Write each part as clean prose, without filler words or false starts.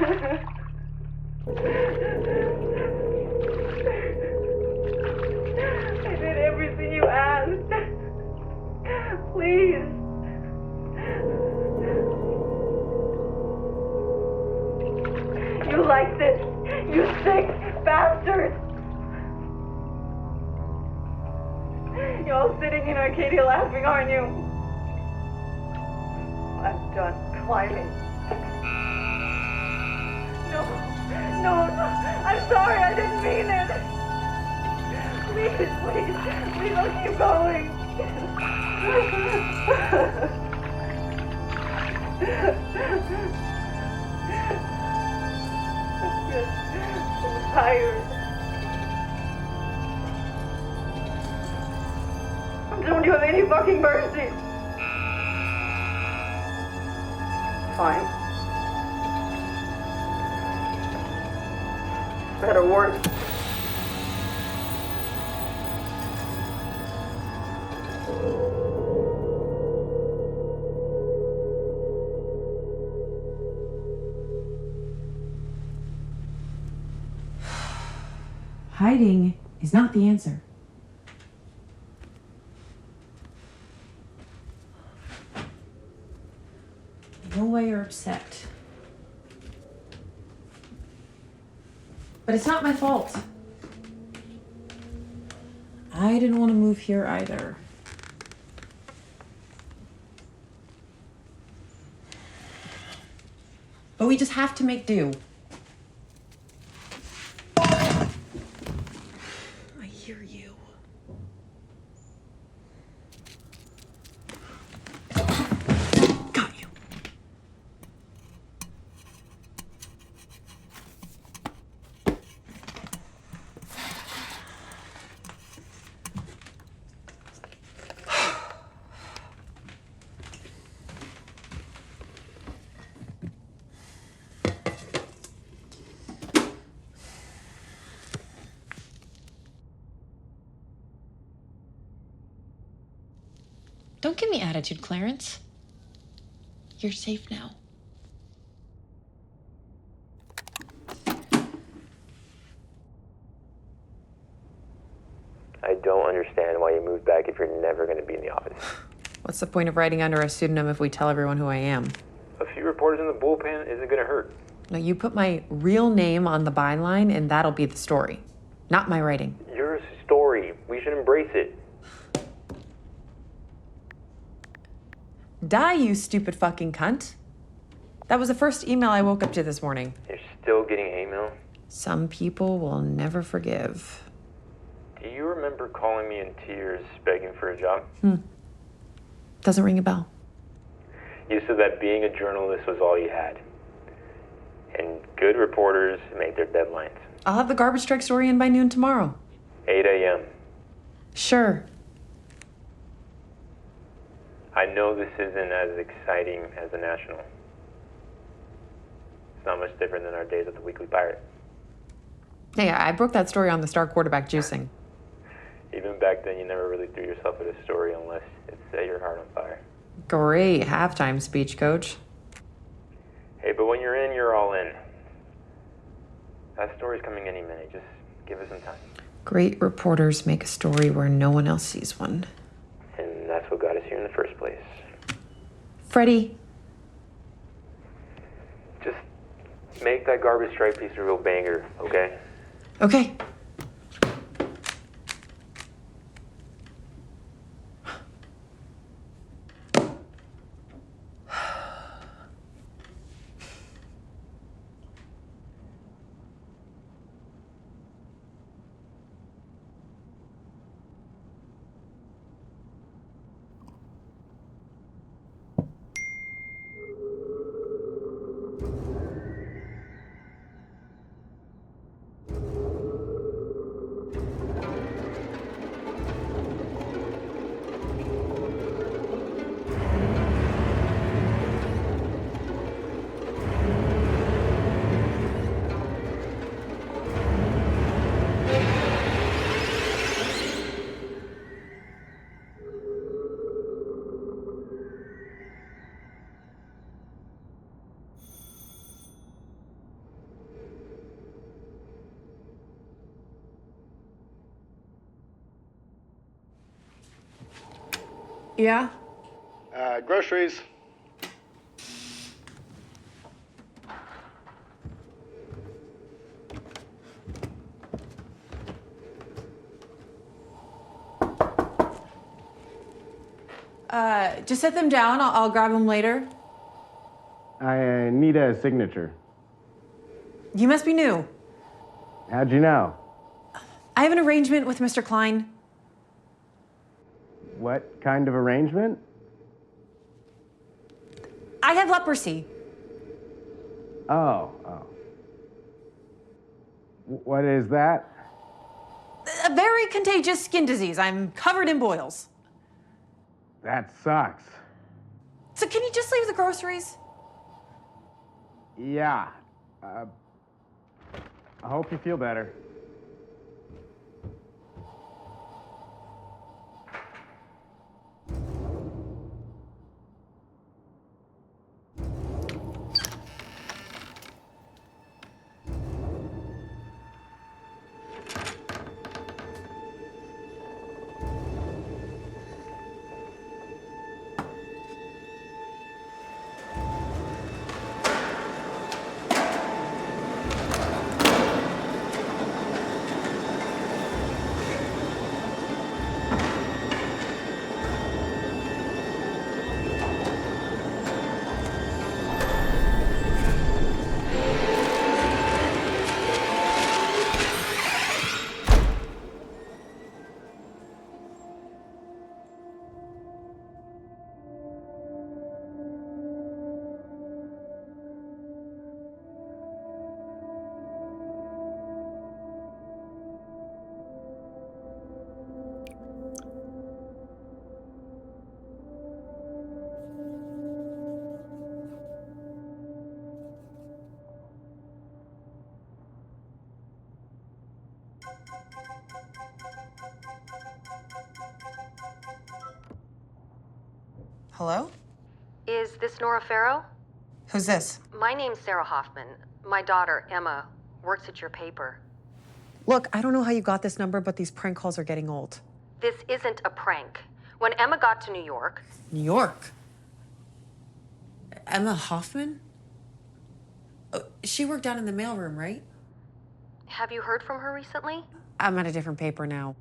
I did everything you asked. Please. You like this, you sick bastard. You're all sitting in Arcadia laughing, aren't you? I'm done climbing. No, I'm sorry, I didn't mean it. Please, I'll keep going. I'm just so tired. Don't you have any fucking mercy? Fine. Better work. Hiding is not the answer. I know why you're upset. But it's not my fault. I didn't want to move here either. But we just have to make do. I hear you. Got you. Don't give me attitude, Clarence. You're safe now. I don't understand why you moved back if you're never going to be in the office. What's the point of writing under a pseudonym if we tell everyone who I am? A few reporters in the bullpen isn't going to hurt. No, you put my real name on the byline and that'll be the story. Not my writing. Your story. We should embrace it. Die, you stupid fucking cunt. That was the first email I woke up to this morning. You're still getting hate mail? Some people will never forgive. Do you remember calling me in tears begging for a job? Doesn't ring a bell. You said that being a journalist was all you had. And good reporters make their deadlines. I'll have the garbage strike story in by noon tomorrow. 8 a.m. Sure. I know this isn't as exciting as the National. It's not much different than our days at the Weekly Pirate. Hey, I broke that story on the star quarterback juicing. Even back then, you never really threw yourself at a story unless it set your heart on fire. Great halftime speech, coach. Hey, but when you're in, you're all in. That story's coming any minute. Just give it some time. Great reporters make a story where no one else sees one. And that's what got us here in the first place. Freddie. Just make that garbage stripe piece a real banger, okay? Okay. Yeah? Groceries. Just set them down. I'll grab them later. I need a signature. You must be new. How'd you know? I have an arrangement with Mr. Klein. What kind of arrangement? I have leprosy. Oh. What is that? A very contagious skin disease. I'm covered in boils. That sucks. So can you just leave the groceries? Yeah. I hope you feel better. Hello? Is this Nora Farrow? Who's this? My name's Sarah Hoffman. My daughter, Emma, works at your paper. Look, I don't know how you got this number, but these prank calls are getting old. This isn't a prank. When Emma got to New York, New York? Emma Hoffman? Oh, she worked down in the mailroom, right? have you heard from her recently? I'm at a different paper now.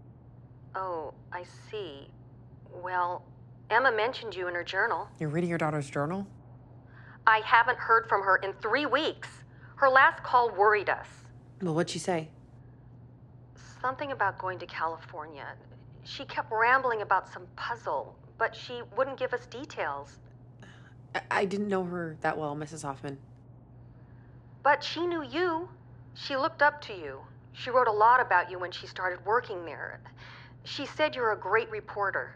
Oh, I see. Well, Emma mentioned you in her journal. You're reading your daughter's journal? I haven't heard from her in 3 weeks. Her last call worried us. Well, what'd she say? Something about going to California. She kept rambling about some puzzle, but she wouldn't give us details. I didn't know her that well, Mrs. Hoffman. But she knew you. She looked up to you. She wrote a lot about you when she started working there. She said you're a great reporter.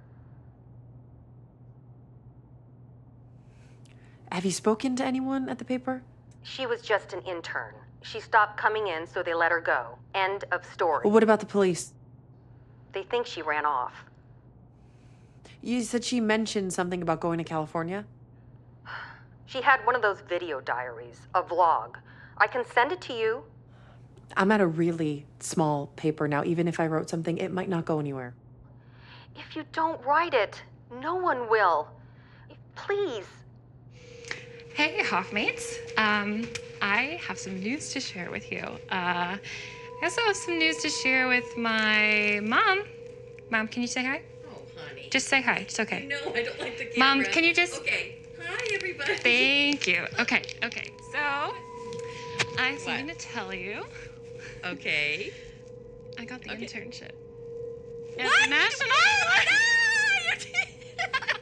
Have you spoken to anyone at the paper? She was just an intern. She stopped coming in, so they let her go. End of story. Well, what about the police? They think she ran off. You said she mentioned something about going to California? She had one of those video diaries, a vlog. I can send it to you. I'm at a really small paper now. Even if I wrote something, it might not go anywhere. If you don't write it, no one will. Please. Hey, Hoffmates. I have some news to share with you. I also have some news to share with my mom. Mom, can you say hi? Oh, honey. Just say hi. It's okay. No, I don't like the camera. Mom, can you just... Okay. Hi, everybody. Thank you. Okay. So, I have something to tell you. Okay. I got the internship. What? National.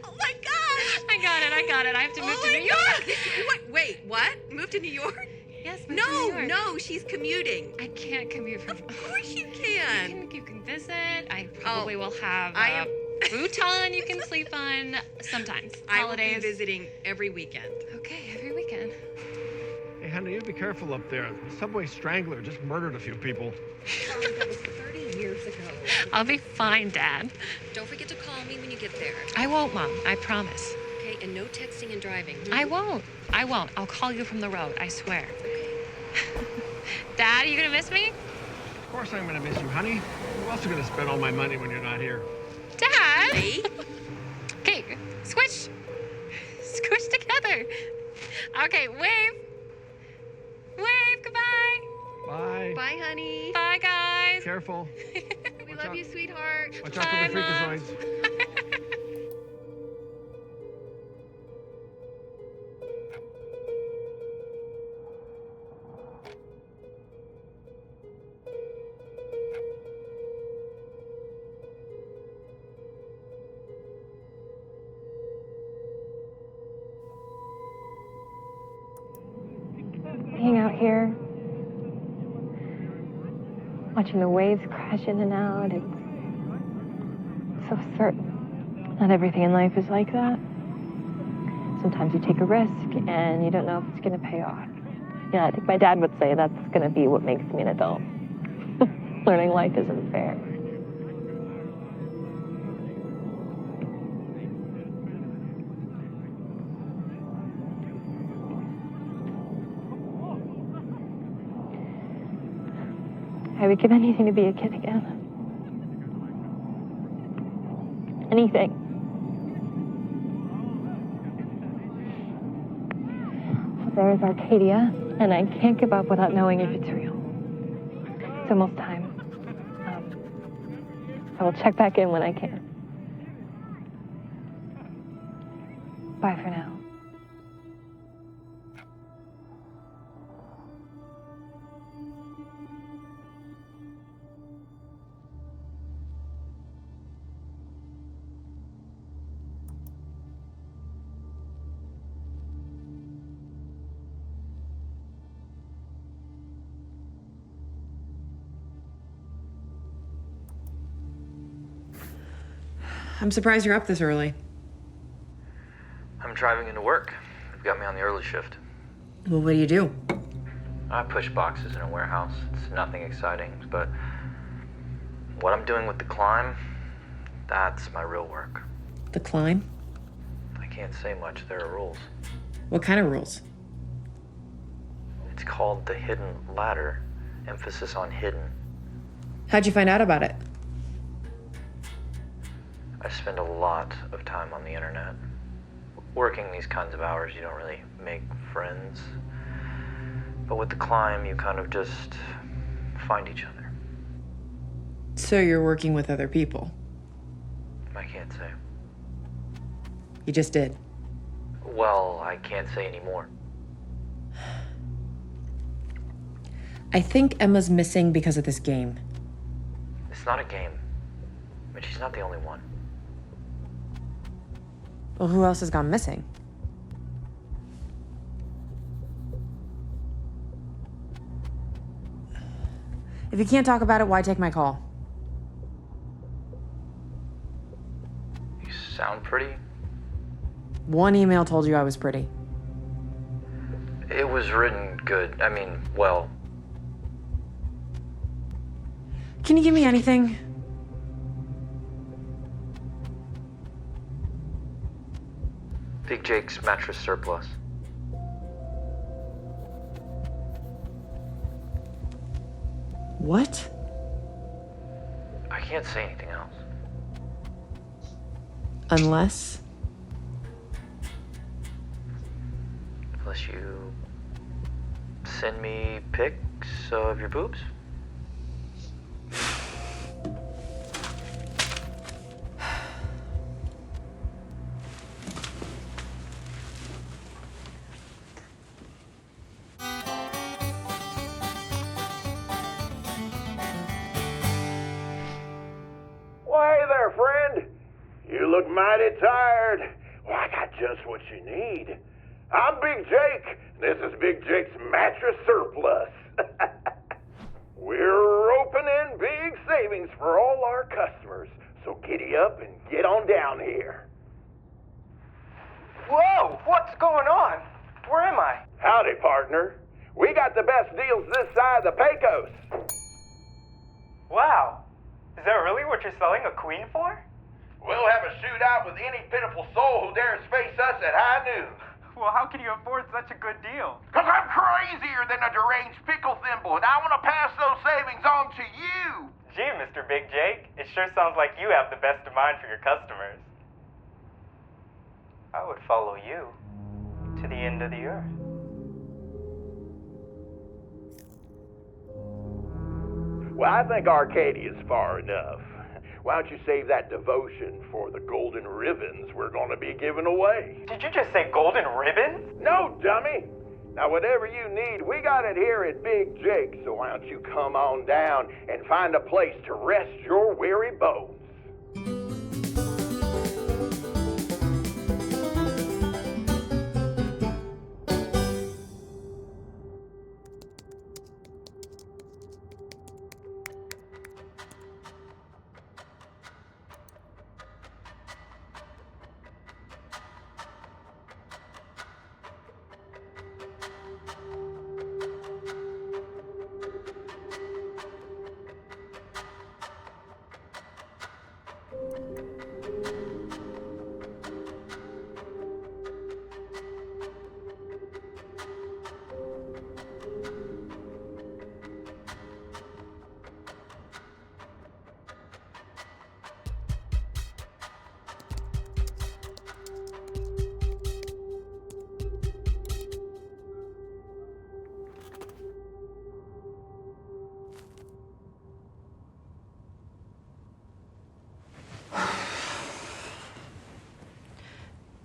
Oh, my gosh. I got it. I have to move to New York. What? Wait, what? Move to New York? Yes, move to New York. No, she's commuting. I can't commute from... Of course you can. You can visit. I probably will have I am... a futon you can sleep on sometimes. I will Holidays. be visiting every weekend. Okay, every weekend. Hey, honey, you be careful up there. The subway strangler just murdered a few people. Sorry, that was 30 years ago. I'll be fine, Dad. Don't forget to call me when you get there. I won't, Mom. I promise. Okay, and no texting and driving. I won't. I'll call you from the road. I swear. Dad, are you gonna miss me? Of course I'm gonna miss you, honey. Who else is gonna spend all my money when you're not here? Dad! Hey? Okay, pleasure. Okay, wave. Wave, goodbye. Bye. Bye, honey. Bye, guys. Careful. We love you, sweetheart. Watch out for Bye, the Mom. freakazoids. Being out here, watching the waves crash in and out, it's so certain. Not everything in life is like that. Sometimes you take a risk and you don't know if it's going to pay off. Yeah, I think my dad would say that's going to be what makes me an adult. Learning life isn't fair. I would give anything to be a kid again. Anything. So there's Arcadia, and I can't give up without knowing if it's real. It's almost time. I will check back in when I can. Bye for now. I'm surprised you're up this early. I'm driving into work. They've got me on the early shift. Well, what do you do? I push boxes in a warehouse. It's nothing exciting, but what I'm doing with the climb, that's my real work. The climb? I can't say much. There are rules. What kind of rules? It's called the hidden ladder. Emphasis on hidden. How'd you find out about it? I spend a lot of time on the internet. Working these kinds of hours, you don't really make friends. But with the climb, you kind of just find each other. So you're working with other people? I can't say. You just did? Well, I can't say anymore. I think Emma's missing because of this game. It's not a game. But she's not the only one. Well, who else has gone missing? If you can't talk about it, why take my call? You sound pretty. One email told you I was pretty. It was written good. I mean, well. Can you give me anything? Big Jake's mattress surplus. What? I can't say anything else. Unless you send me pics of your boobs. Look mighty tired. Well, I got just what you need. I'm Big Jake. This is Big Jake's mattress surplus. We're opening big savings for all our customers. So giddy up and get on down here. Whoa, what's going on? Where am I? Howdy, partner. We got the best deals this side of the Pecos. Wow. Is that really what you're selling a queen for? We'll have a shootout with any pitiful soul who dares face us at high noon. Well, how can you afford such a good deal? Because I'm crazier than a deranged pickle thimble, and I want to pass those savings on to you. Gee, Mr. Big Jake, it sure sounds like you have the best of mind for your customers. I would follow you, to the end of the earth. Well, I think Arcadia's far enough. Why don't you save that devotion for the golden ribbons we're going to be giving away? Did you just say golden ribbons? No, dummy. Now, whatever you need, we got it here at Big Jake, so why don't you come on down and find a place to rest your weary bones?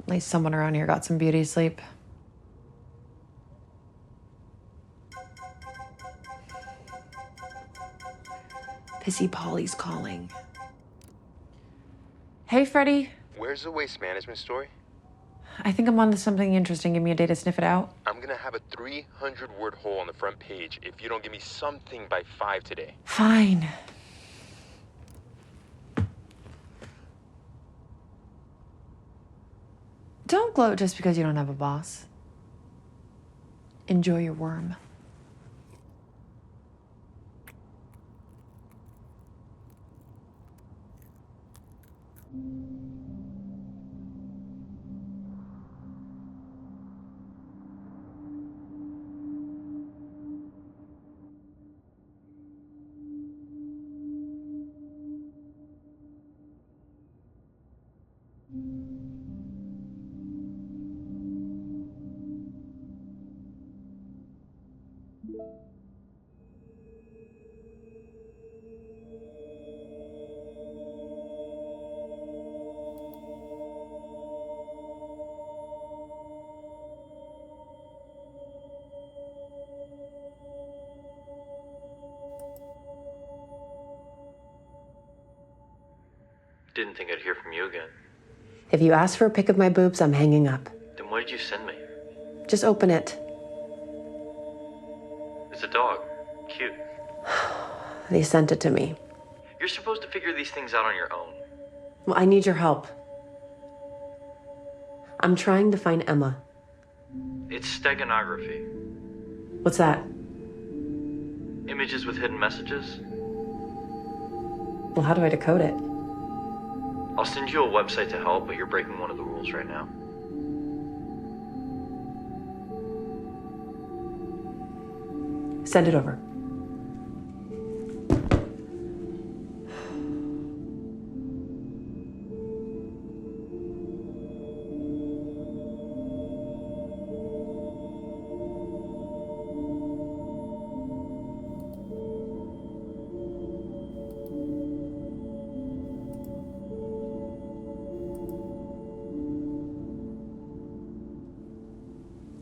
At least someone around here got some beauty sleep. Pissy Polly's calling. Hey, Freddie. Where's the waste management story? I think I'm on to something interesting. Give me a day to sniff it out. I'm gonna have a 300-word hole on the front page if you don't give me something by 5 today. Fine. Don't gloat just because you don't have a boss. Enjoy your worm. Didn't think I'd hear from you again. If you ask for a pic of my boobs, I'm hanging up. Then what did you send me? Just open it. It's a dog. Cute. They sent it to me. You're supposed to figure these things out on your own. Well, I need your help. I'm trying to find Emma. It's steganography. What's that? Images with hidden messages. Well, how do I decode it? I'll send you a website to help, but you're breaking one of the rules right now. Send it over.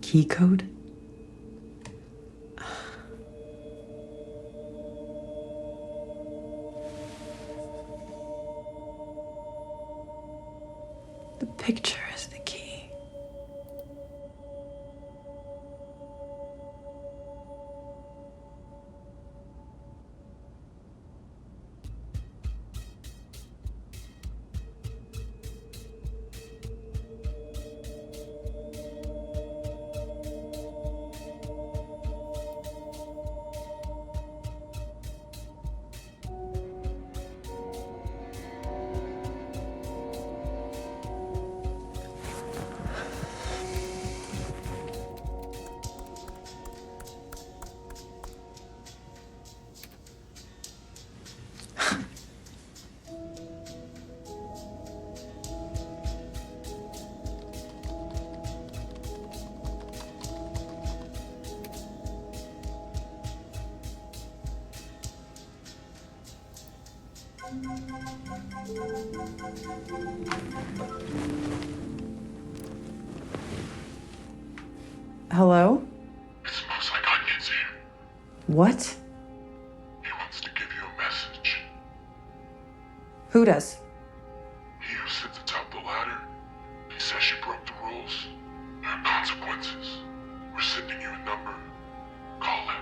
Key code? The picture is the key. Hello? It smells like onions here. What? He wants to give you a message. Who does? He who sits atop the ladder. He says she broke the rules. There are consequences. We're sending you a number. Call it.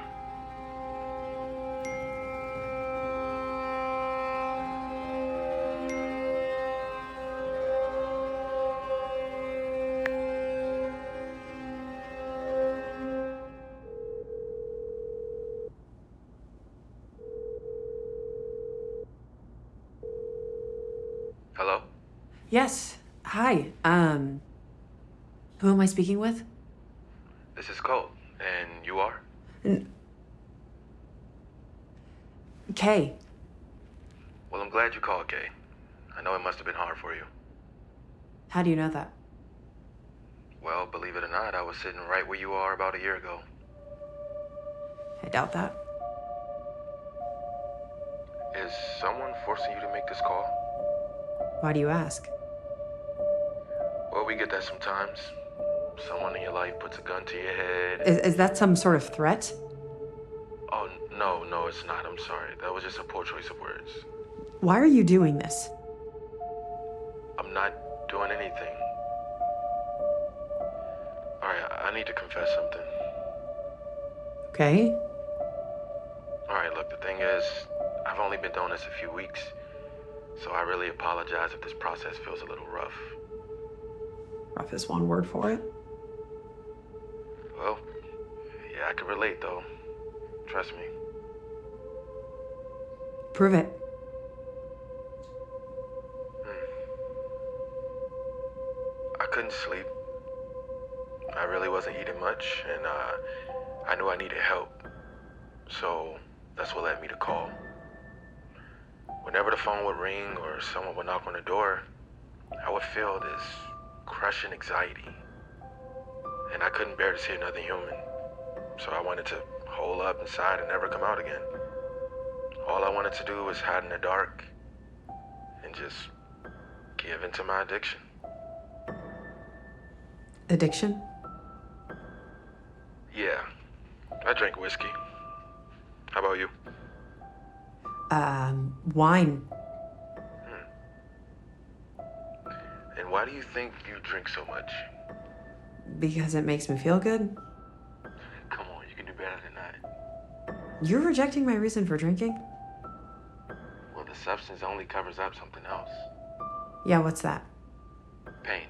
Hello? Yes. Hi. Who am I speaking with? This is Cole. And you are? Kay. Well, I'm glad you called, Kay. I know it must have been hard for you. How do you know that? Well, believe it or not, I was sitting right where you are about a year ago. I doubt that. Is someone forcing you to make this call? Why do you ask? Well, we get that sometimes. Someone in your life puts a gun to your head. Is that some sort of threat? Oh, no, it's not. I'm sorry. That was just a poor choice of words. Why are you doing this? I'm not doing anything. All right, I need to confess something. Okay. All right, look, the thing is, I've only been doing this a few weeks, so I really apologize if this process feels a little rough. Rough is one word for it. Well, yeah, I can relate, though. Trust me. Prove it. I couldn't sleep. I really wasn't eating much, and I knew I needed help. So that's what led me to call. Whenever the phone would ring or someone would knock on the door, I would feel this crushing anxiety. And I couldn't bear to see another human. So I wanted to hole up inside and never come out again. All I wanted to do was hide in the dark and just give into my addiction. Addiction? Yeah, I drink whiskey. How about you? Wine. And why do you think you drink so much? Because it makes me feel good. Come on, you can do better than that. You're rejecting my reason for drinking? Well, the substance only covers up something else. Yeah, what's that? Pain.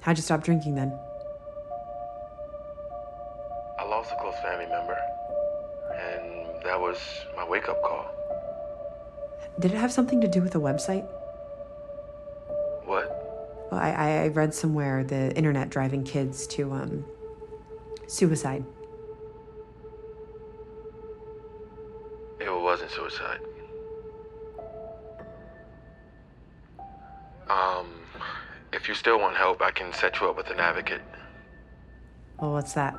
How'd you stop drinking then? I lost a close family member, and that was my wake-up call. Did it have something to do with the website? What? Well, I read somewhere the internet driving kids to, suicide. It wasn't suicide. If you still want help, I can set you up with an advocate. Well, what's that?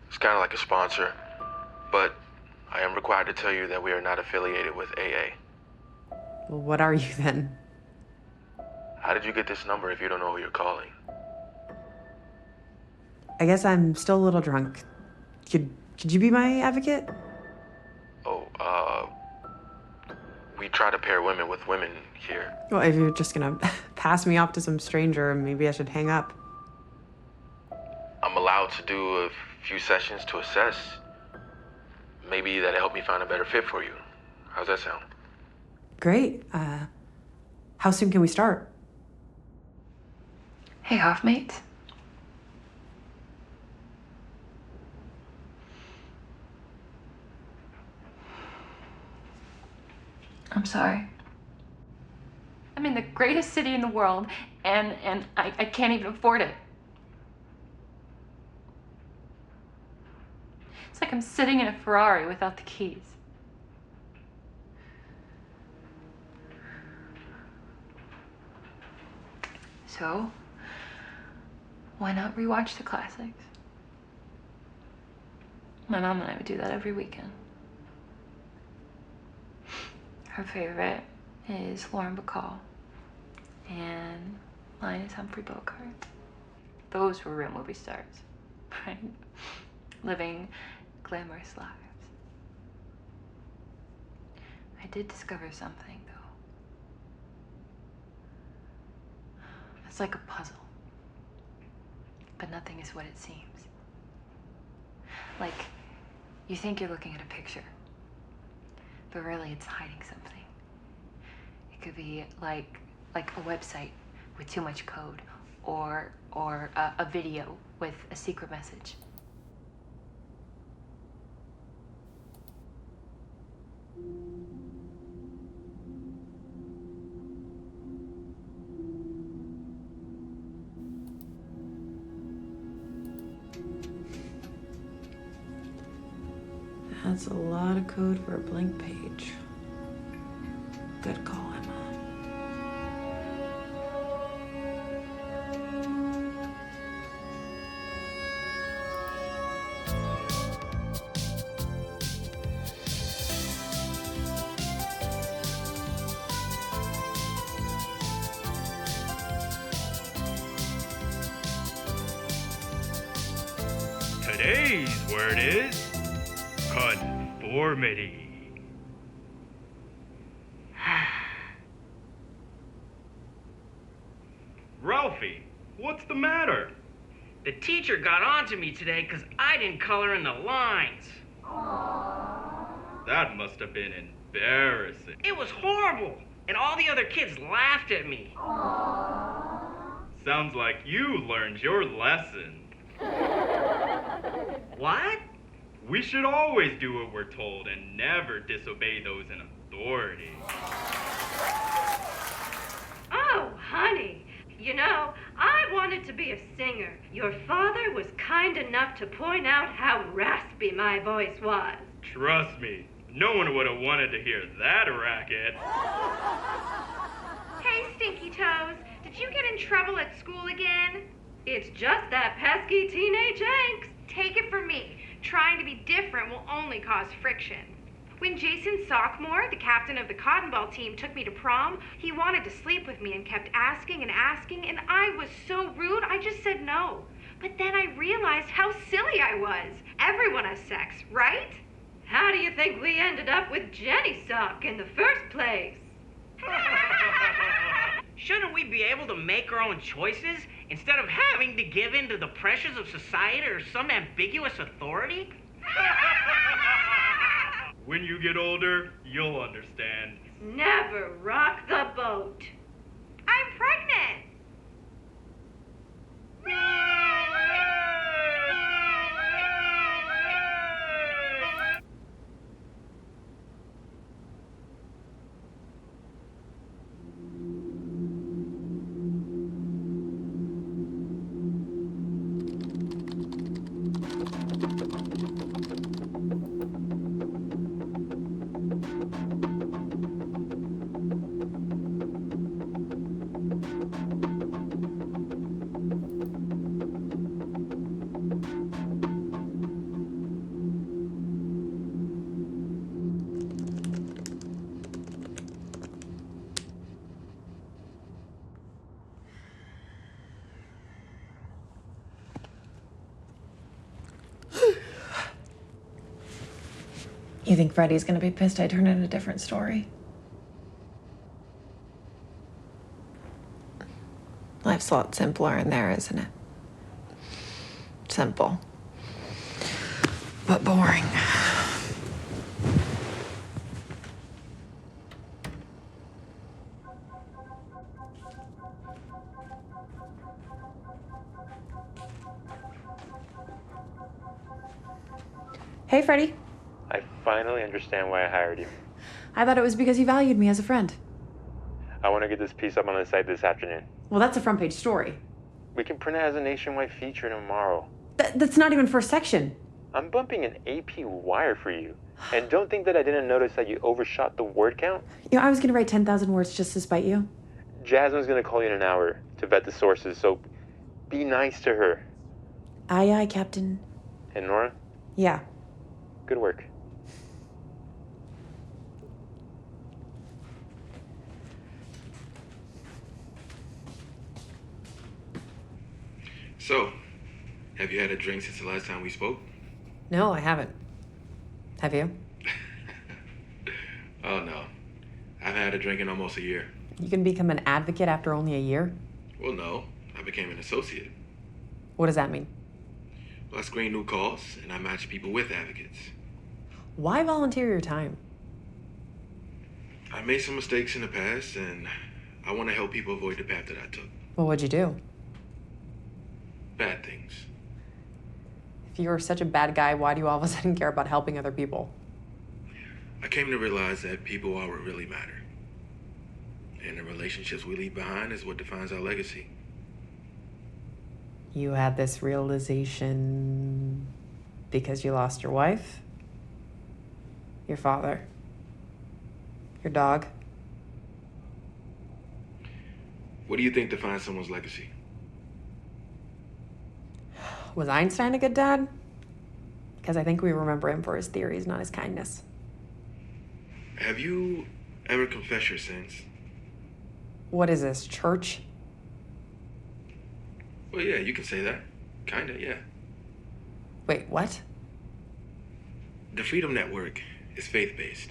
It's kind of like a sponsor, but I am required to tell you that we are not affiliated with AA. Well, what are you then? How did you get this number if you don't know who you're calling? I guess I'm still a little drunk. Could you be my advocate? Oh, we try to pair women with women here. Well, if you're just gonna pass me off to some stranger, maybe I should hang up. I'm allowed to do a few sessions to assess. Maybe that'll help me find a better fit for you. How's that sound? Great. How soon can we start? Hey, Hoffmate. I'm sorry. I'm in the greatest city in the world, and I can't even afford it. It's like I'm sitting in a Ferrari without the keys. So, why not rewatch the classics? My mom and I would do that every weekend. Her favorite is Lauren Bacall, and mine is Humphrey Bogart. Those were real movie stars, right? Living glamorous lives. I did discover something, though. It's like a puzzle, but nothing is what it seems. Like, you think you're looking at a picture, but really it's hiding something. It could be like a website with too much code, or a video with a secret message. That's a lot of code for a blank page. Good call, Emma. Today's word is conformity. Ralphie, what's the matter? The teacher got on to me today because I didn't color in the lines. That must have been embarrassing. It was horrible, and all the other kids laughed at me. Sounds like you learned your lesson. What? We should always do what we're told and never disobey those in authority. Oh, honey, you know, I wanted to be a singer. Your father was kind enough to point out how raspy my voice was. Trust me, no one would have wanted to hear that racket. Hey, Stinky Toes, did you get in trouble at school again? It's just that pesky teenage angst. Take it from me. Trying to be different will only cause friction. When Jason Sockmore, the captain of the cotton ball team, took me to prom, he wanted to sleep with me and kept asking and asking, and I was so rude, I just said no. But then I realized how silly I was. Everyone has sex, right? How do you think we ended up with Jenny Sock in the first place? Shouldn't we be able to make our own choices instead of having to give in to the pressures of society or some ambiguous authority? When you get older, you'll understand. Never rock the boat. I'm pregnant. You think Freddie's gonna be pissed I turned in a different story? Life's a lot simpler in there, isn't it? Simple. But boring. Hey, Freddie. I finally understand why I hired you. I thought it was because you valued me as a friend. I want to get this piece up on the site this afternoon. Well, that's a front page story. We can print it as a nationwide feature tomorrow. That's not even first section. I'm bumping an AP wire for you. And don't think that I didn't notice that you overshot the word count. You know, I was gonna write 10,000 words just to spite you. Jasmine's gonna call you in an hour to vet the sources, so be nice to her. Aye, aye, Captain. And Nora? Yeah. Good work. So, have you had a drink since the last time we spoke? No, I haven't. Have you? Oh, no. I've had a drink in almost a year. You can become an advocate after only a year? Well, no. I became an associate. What does that mean? Well, I screen new calls, and I match people with advocates. Why volunteer your time? I made some mistakes in the past, and I want to help people avoid the path that I took. Well, what'd you do? Bad things. If you were such a bad guy, why do you all of a sudden care about helping other people? I came to realize that people are what really matter. And the relationships we leave behind is what defines our legacy. You had this realization because you lost your wife, your father, your dog. What do you think defines someone's legacy? Was Einstein a good dad? Because I think we remember him for his theories, not his kindness. Have you ever confessed your sins? What is this, church? Well, yeah, you can say that. Kinda, yeah. Wait, what? The Freedom Network is faith-based.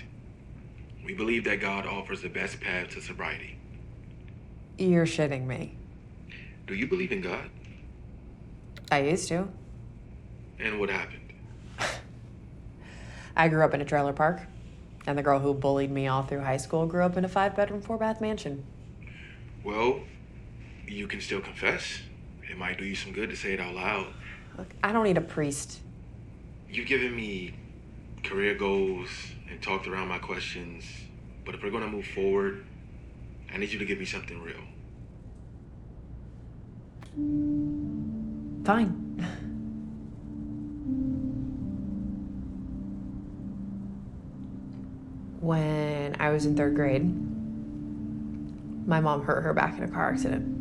We believe that God offers the best path to sobriety. You're shitting me. Do you believe in God? I used to. And what happened? I grew up in a trailer park, and the girl who bullied me all through high school grew up in a 5-bedroom, 4-bath mansion. Well, you can still confess. It might do you some good to say it out loud. Look, I don't need a priest. You've given me career goals and talked around my questions, but if we're gonna move forward, I need you to give me something real. Fine. When I was in 3rd grade, my mom hurt her back in a car accident.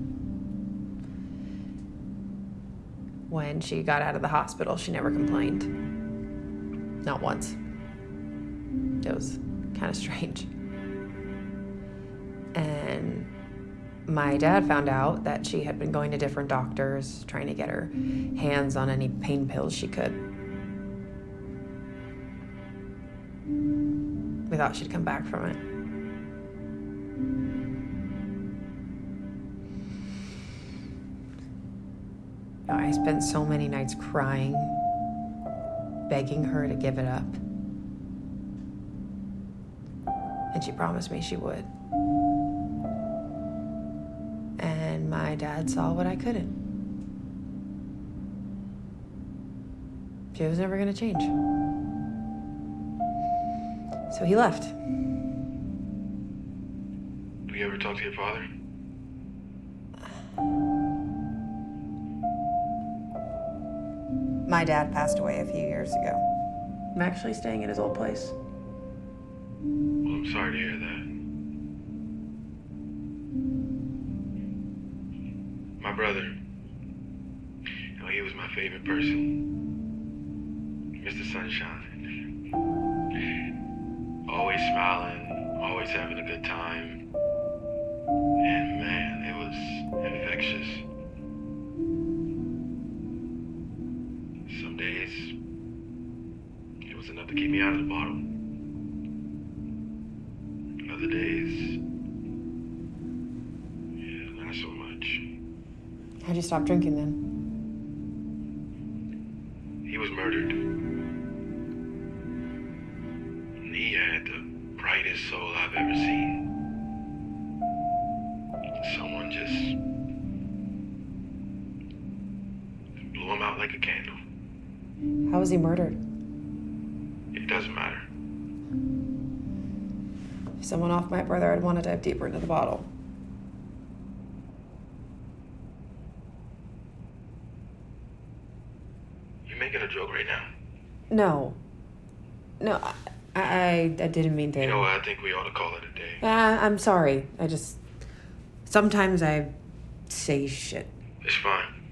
When she got out of the hospital, she never complained. Not once. It was kind of strange. And my dad found out that she had been going to different doctors, trying to get her hands on any pain pills she could. We thought she'd come back from it. I spent so many nights crying, begging her to give it up. And she promised me she would. And my dad saw what I couldn't. She was never gonna change. So he left. Do you ever talk to your father? My dad passed away a few years ago. I'm actually staying at his old place. Well, I'm sorry to hear that. My brother, he was my favorite person. Mr. Sunshine. Always smiling, always having a good time. And man, it was infectious. Some days, it was enough to keep me out of the bottle. Other days, yeah, not so much. How'd you stop drinking then? He was murdered. And he had the brightest soul I've ever seen. Someone just blew him out like a candle. How was he murdered? It doesn't matter. If someone off my brother, I'd want to dive deeper into the bottle. You making a joke right now? No. No, I didn't mean to. You know what? I think we ought to call it a day. I'm sorry. Sometimes I say shit. It's fine.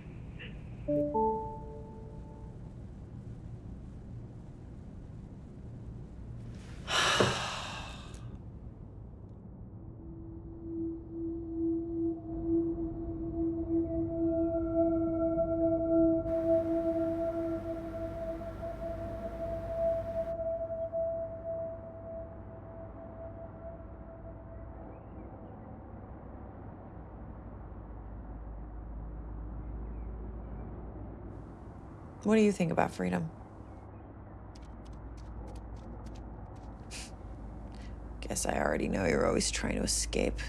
What do you think about freedom? Guess I already know you're always trying to escape.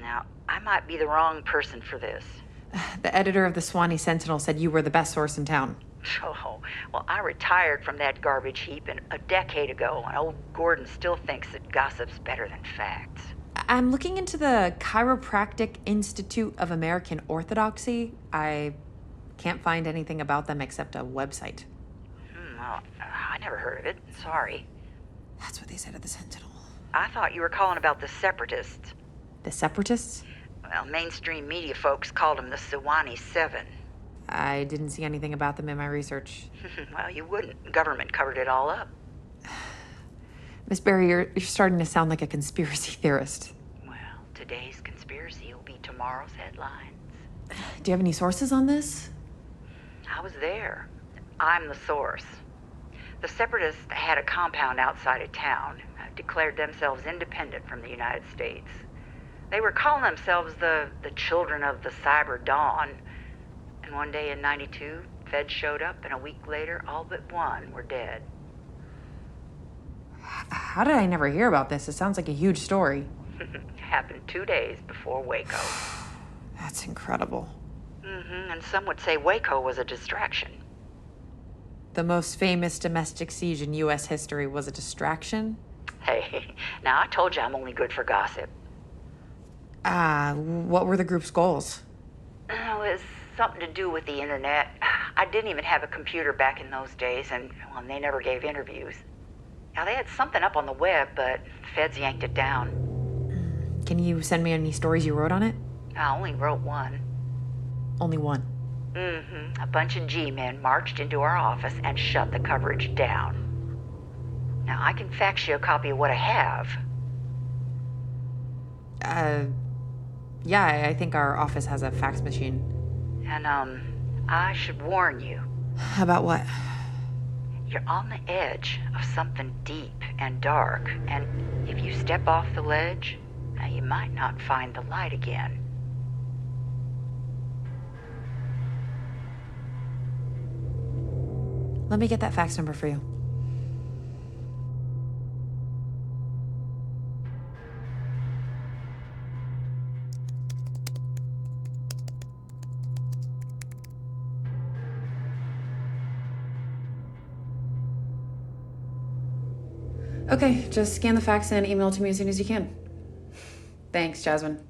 Now, I might be the wrong person for this. The editor of the Swanee Sentinel said you were the best source in town. Oh, well, I retired from that garbage heap a decade ago, and old Gordon still thinks that gossip's better than facts. I'm looking into the Chiropractic Institute of American Orthodoxy. I can't find anything about them except a website. Well, I never heard of it. Sorry. That's what they said at the Sentinel. I thought you were calling about the separatists. The separatists? Well, mainstream media folks called them the Sewanee Seven. I didn't see anything about them in my research. Well, you wouldn't. Government covered it all up. Miss Berry, you're starting to sound like a conspiracy theorist. Well, today's conspiracy will be tomorrow's headlines. Do you have any sources on this? I was there. I'm the source. The separatists had a compound outside of town, declared themselves independent from the United States. They were calling themselves the children of the cyber dawn. And one day in '92, feds showed up, and a week later, all but one were dead. How did I never hear about this? It sounds like a huge story. Happened 2 days before Waco. That's incredible. And some would say Waco was a distraction. The most famous domestic siege in U.S. history was a distraction? Hey, now I told you I'm only good for gossip. What were the group's goals? Well, it's something to do with the internet. I didn't even have a computer back in those days, and well, they never gave interviews. Now, they had something up on the web, but feds yanked it down. Can you send me any stories you wrote on it? I only wrote one. Only one? A bunch of G-men marched into our office and shut the coverage down. Now, I can fax you a copy of what I have. Yeah, I think our office has a fax machine. And, I should warn you. About what? You're on the edge of something deep and dark, and if you step off the ledge, you might not find the light again. Let me get that fax number for you. Okay, just scan the fax and email it to me as soon as you can. Thanks, Jasmine.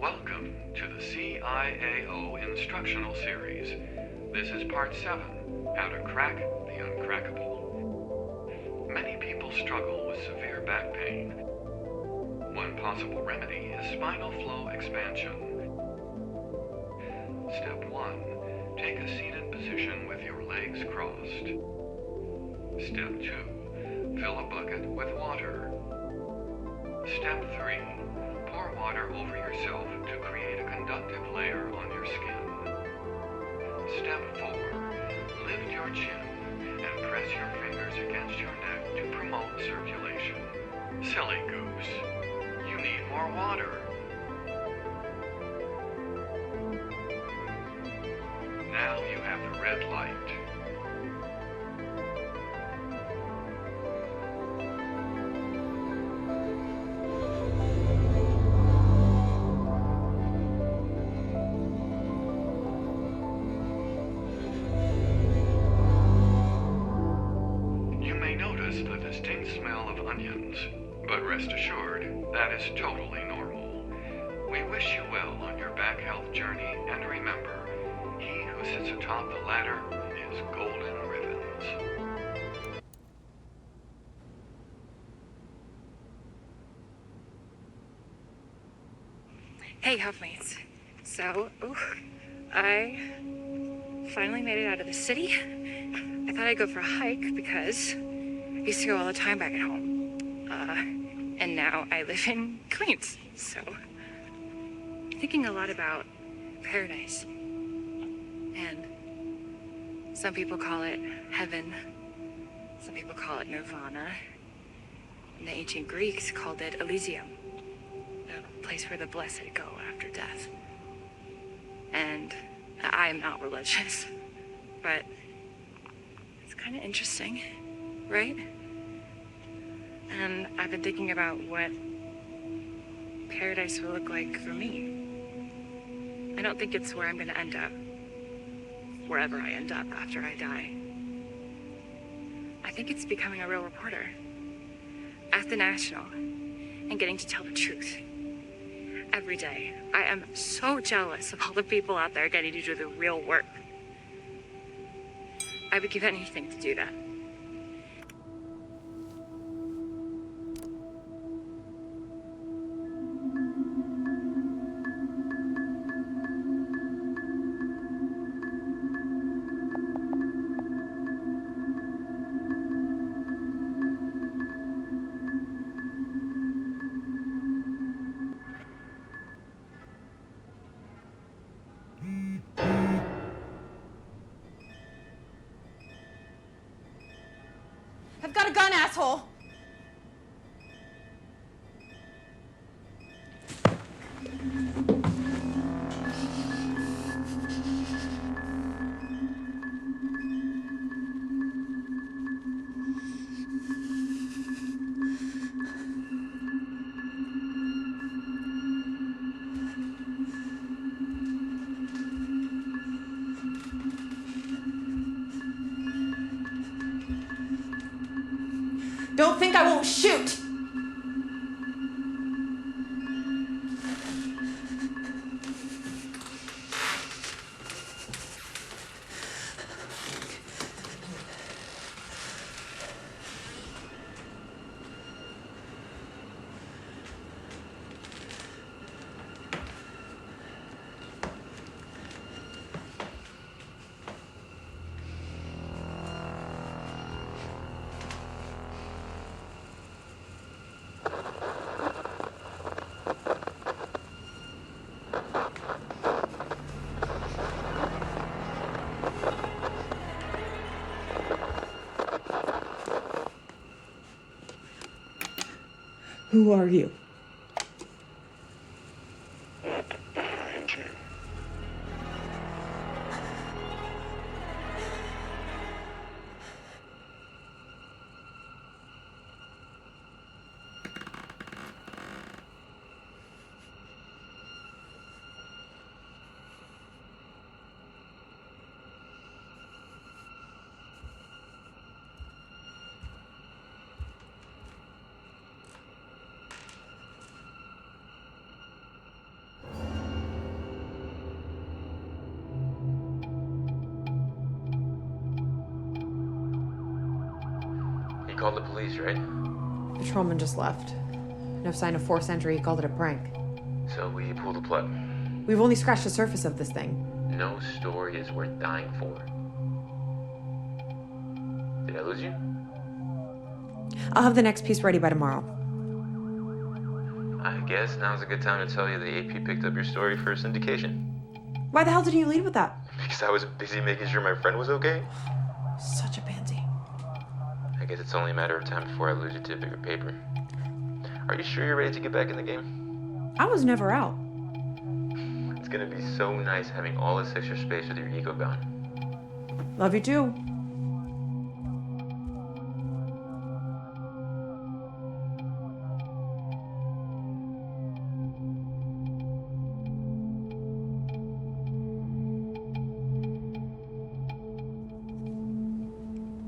Welcome to the CIAO instructional series. This is part 7, How to Crack the Uncrackable. Many people struggle with severe back pain. One possible remedy is spinal flow expansion. Step 1, take a seated position with your legs crossed. Step 2, fill a bucket with water. Step 3, pour water over yourself to create a conductive layer on your skin. Step 4, lift your chin and press your fingers against your neck to promote circulation. Silly goose, you need more water. Now you have the red light. onions, but rest assured, that is totally normal. We wish you well on your back health journey, and remember, he who sits atop the ladder is golden ribbons. Hey, Huffmates. So, I finally made it out of the city. I thought I'd go for a hike because I used to go all the time back at home. And now I live in Queens. So, thinking a lot about paradise. And some people call it heaven. Some people call it nirvana. And the ancient Greeks called it Elysium, the place where the blessed go after death. And I am not religious, but it's kind of interesting, right? And I've been thinking about what paradise will look like for me. I don't think it's where I'm gonna end up, wherever I end up after I die. I think it's becoming a real reporter at the National and getting to tell the truth. Every day. I am so jealous of all the people out there getting to do the real work. I would give anything to do that. I've got a gun, asshole! Don't think I won't shoot! Who are you? He called the police, right? Patrolman just left. No sign of forced entry. He called it a prank. So we pulled the plug. We've only scratched the surface of this thing. No story is worth dying for. Did I lose you? I'll have the next piece ready by tomorrow. I guess now's a good time to tell you the AP picked up your story for syndication. Why the hell didn't you lead with that? Because I was busy making sure my friend was okay. Such a pansy. I guess it's only a matter of time before I lose it to a bigger paper. Are you sure you're ready to get back in the game? I was never out. It's gonna be so nice having all this extra space with your ego gone. Love you too.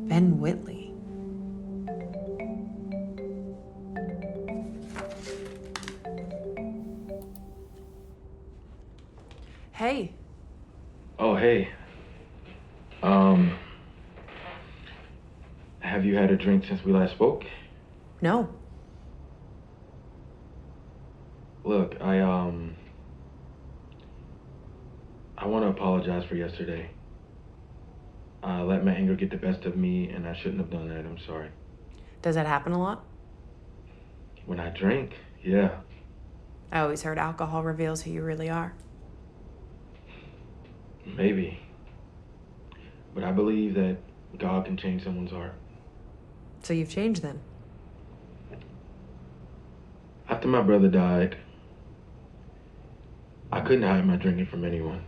Ben Whitley. Hey. Oh, hey. Have you had a drink since we last spoke? No. Look, I want to apologize for yesterday. I let my anger get the best of me, and I shouldn't have done that. I'm sorry. Does that happen a lot? When I drink, yeah. I always heard alcohol reveals who you really are. Maybe. But I believe that God can change someone's heart. So you've changed then? After my brother died, I couldn't hide my drinking from anyone.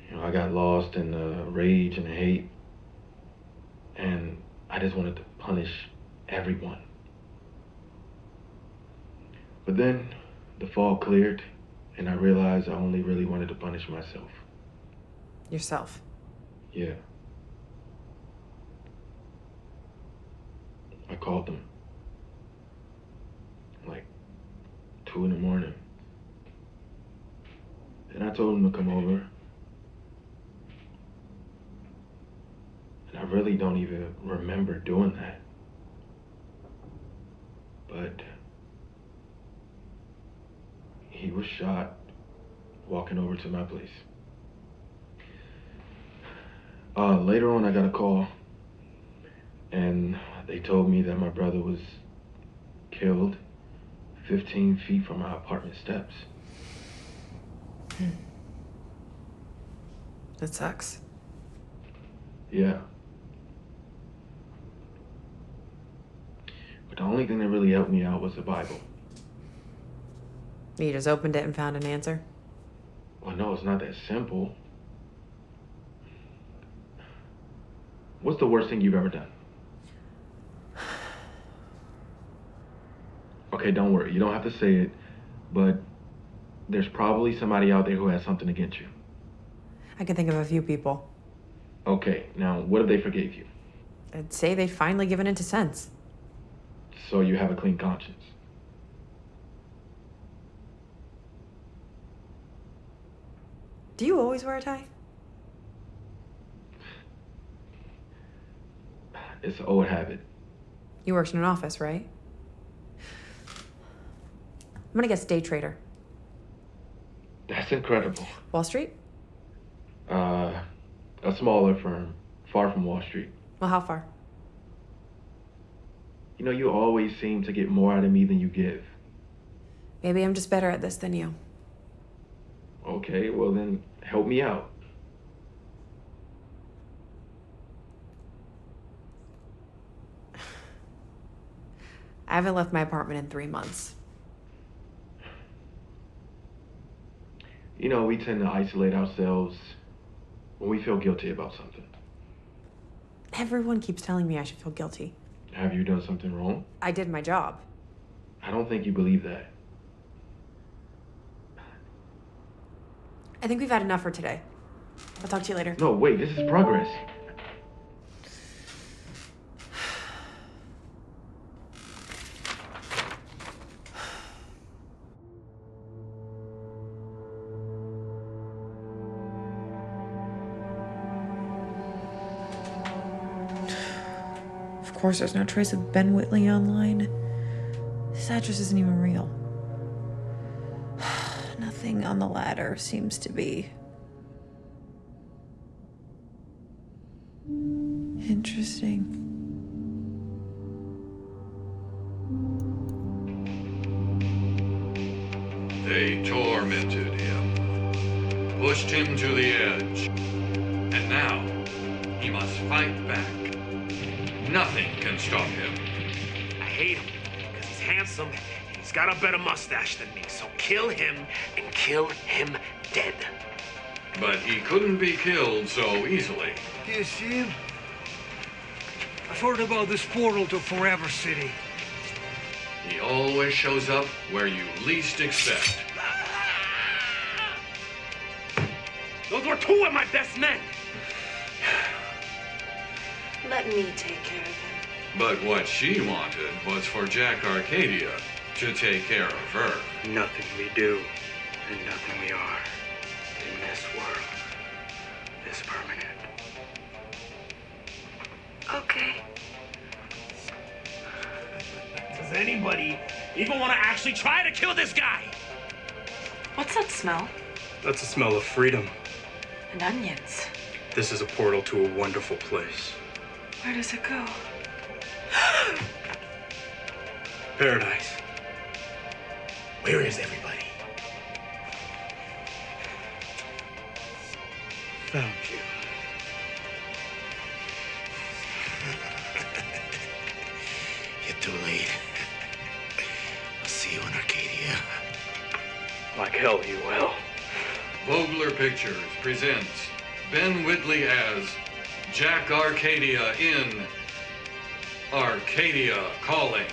You know, I got lost in the rage and the hate, and I just wanted to punish everyone. But then the fog cleared, and I realized I only really wanted to punish myself. Yourself? Yeah. I called them. Like 2 in the morning. And I told them to come over. And I really don't even remember doing that. But he was shot walking over to my place. Later on, I got a call, and they told me that my brother was killed 15 feet from my apartment steps. That sucks. Yeah. But the only thing that really helped me out was the Bible. You just opened it and found an answer? Well, no, it's not that simple. What's the worst thing you've ever done? Okay, don't worry. You don't have to say it, but there's probably somebody out there who has something against you. I can think of a few people. Okay, now what if they forgave you? I'd say they'd finally given into sense. So you have a clean conscience. Do you always wear a tie? It's an old habit. You worked in an office, right? I'm gonna guess day trader. That's incredible. Wall Street? A smaller firm, far from Wall Street. Well, how far? You know, you always seem to get more out of me than you give. Maybe I'm just better at this than you. Okay, well then, help me out. I haven't left my apartment in 3 months. You know, we tend to isolate ourselves when we feel guilty about something. Everyone keeps telling me I should feel guilty. Have you done something wrong? I did my job. I don't think you believe that. I think we've had enough for today. I'll talk to you later. No, wait, this is progress. Of course, there's no trace of Ben Whitley online. This address isn't even real. Nothing on the ladder seems to be interesting. They tormented him, pushed him to the edge, and now he must fight back. Nothing can stop him. I hate him because he's handsome and he's got a better mustache than me. So kill him and kill him dead. But he couldn't be killed so easily. Do you see him? I've heard about this portal to Forever City. He always shows up where you least expect. Those were 2 of my best men. Let me take care of him. But what she wanted was for Jack Arcadia to take care of her. Nothing we do And nothing we are in this world is permanent. Okay. Does anybody even want to actually try to kill this guy? What's that smell? That's the smell of freedom. And onions. This is a portal to a wonderful place. Where does it go? Paradise. Where is everybody? Found you. You're too late. I'll see you in Arcadia. Like hell you will. Vogler Pictures presents Ben Whitley as Jack Arcadia in Arcadia Calling.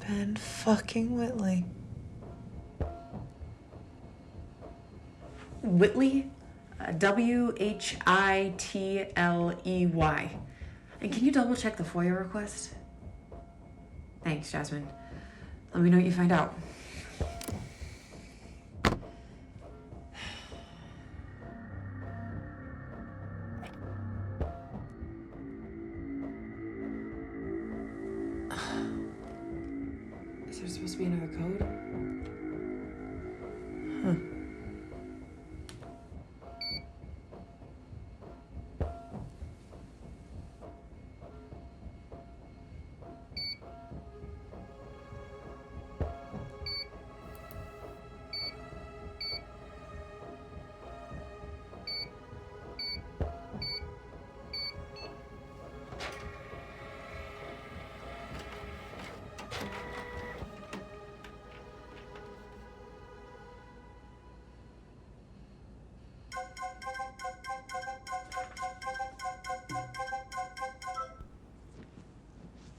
Ben fucking Whitley. Whitley? W-H-I-T-L-E-Y. And can you double check the FOIA request? Thanks, Jasmine. Let me know what you find out. Is there supposed to be another code? Huh.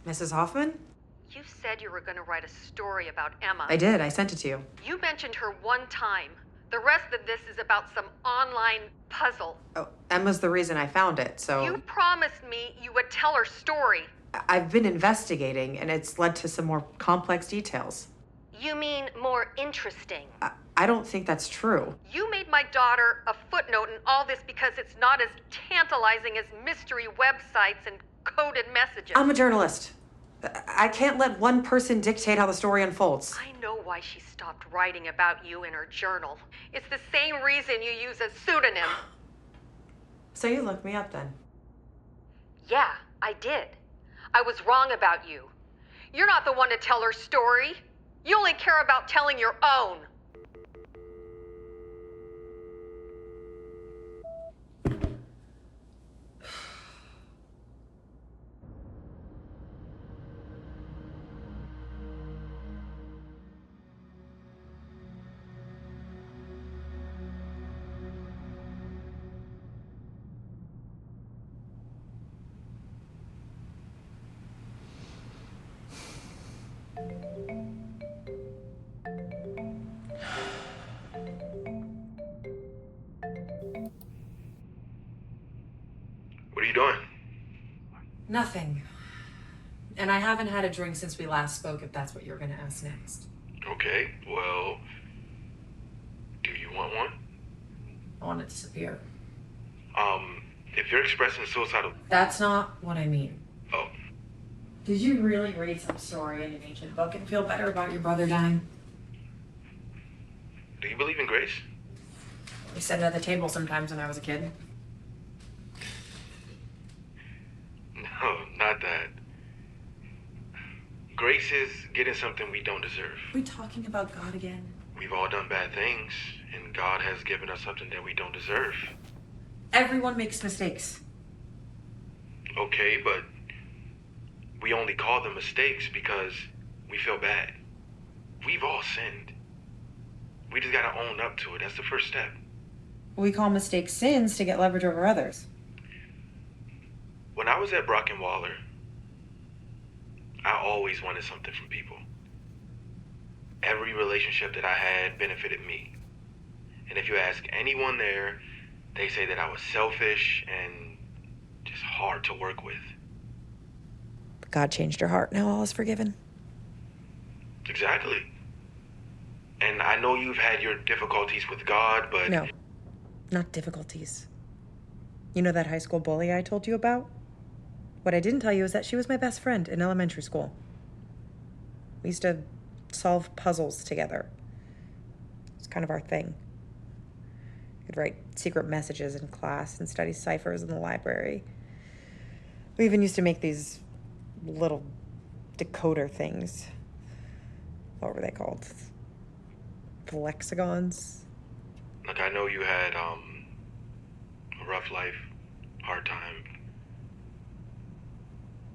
Mrs. Hoffman? You said you were going to write a story about Emma. I did. I sent it to you. You mentioned her one time. The rest of this is about some online puzzle. Oh, Emma's the reason I found it, so... You promised me you would tell her story. I've been investigating, and it's led to some more complex details. You mean more interesting? I don't think that's true. You made my daughter a footnote in all this because it's not as tantalizing as mystery websites and coded messages. I'm a journalist. I can't let one person dictate how the story unfolds. I know why she stopped writing about you in her journal. It's the same reason you use a pseudonym. So you looked me up then? Yeah, I did. I was wrong about you. You're not the one to tell her story. You only care about telling your own. What are you doing? Nothing. And I haven't had a drink since we last spoke, if that's what you're gonna ask next. Okay, well, do you want one? I want it to disappear. If you're expressing suicidal... That's not what I mean. Oh. Did you really read some story in an ancient book and feel better about your brother dying? Do you believe in grace? We sat at the table sometimes when I was a kid. No, not that. Grace is getting something we don't deserve. Are we talking about God again? We've all done bad things, and God has given us something that we don't deserve. Everyone makes mistakes. Okay, but we only call them mistakes because we feel bad. we've all sinned. We just gotta own up to it. That's the first step. We call mistakes sins to get leverage over others. When I was at Brock and Waller, I always wanted something from people. Every relationship that I had benefited me. And if you ask anyone there, they say that I was selfish and just hard to work with. But God changed her heart. Now all is forgiven. Exactly. And I know you've had your difficulties with God, but... No, not difficulties. You know that high school bully I told you about? What I didn't tell you is that she was my best friend in elementary school. We used to solve puzzles together. It's kind of our thing. We'd write secret messages in class and study ciphers in the library. We even used to make these little decoder things. What were they called? Lexicons? Look, I know you had, a rough life, hard time.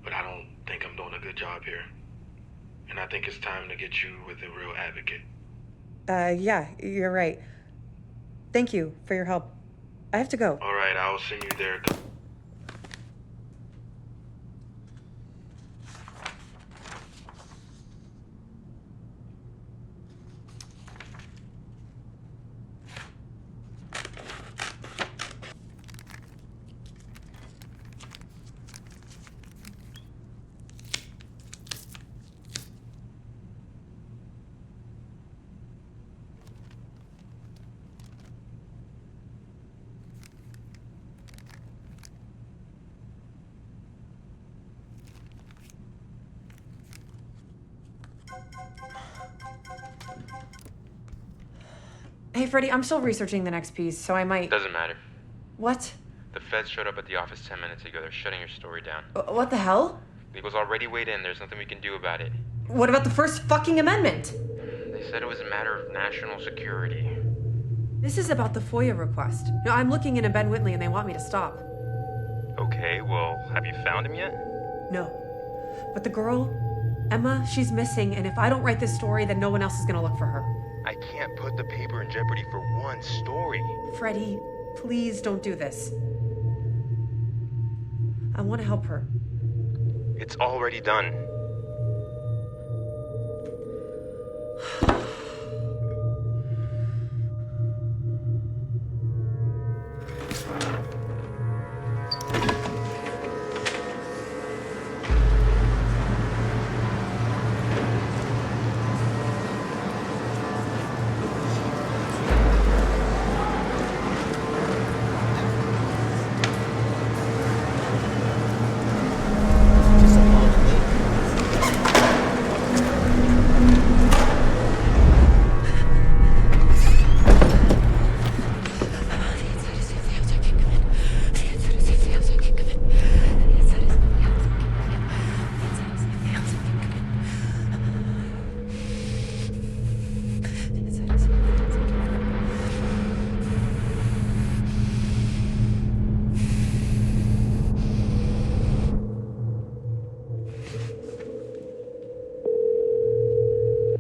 But I don't think I'm doing a good job here. And I think it's time to get you with a real advocate. Yeah, you're right. Thank you for your help. I have to go. All right, I'll send you there. Hey, Freddie, I'm still researching the next piece, so I might... Doesn't matter. What? The feds showed up at the office 10 minutes ago. They're shutting your story down. What the hell? Legal's already weighed in. There's nothing we can do about it. What about the first fucking amendment? They said it was a matter of national security. This is about the FOIA request. No, I'm looking into Ben Whitley and they want me to stop. Okay, well, have you found him yet? No. But the girl, Emma, she's missing, and if I don't write this story, then no one else is gonna look for her. I can't put the paper in jeopardy for one story. Freddie, please don't do this. I want to help her. It's already done.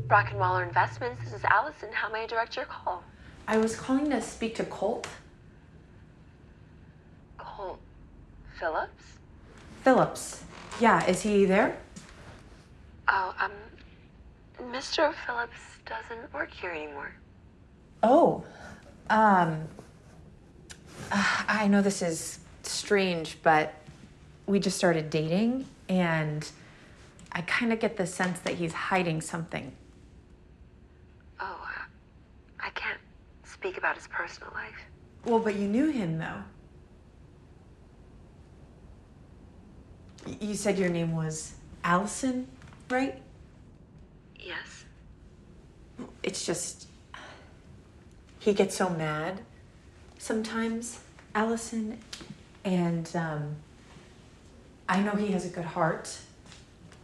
Brackenwaller Investments, this is Allison. How may I direct your call? I was calling to speak to Colt. Colt Phillips? Phillips. Yeah, is he there? Oh, Mr. Phillips doesn't work here anymore. Oh. I know this is strange, but we just started dating, and I kind of get the sense that he's hiding something. Oh, I can't speak about his personal life. Well, but you knew him, though. You said your name was Allison, right? Yes. It's just... he gets so mad sometimes, Allison, and I know he has a good heart,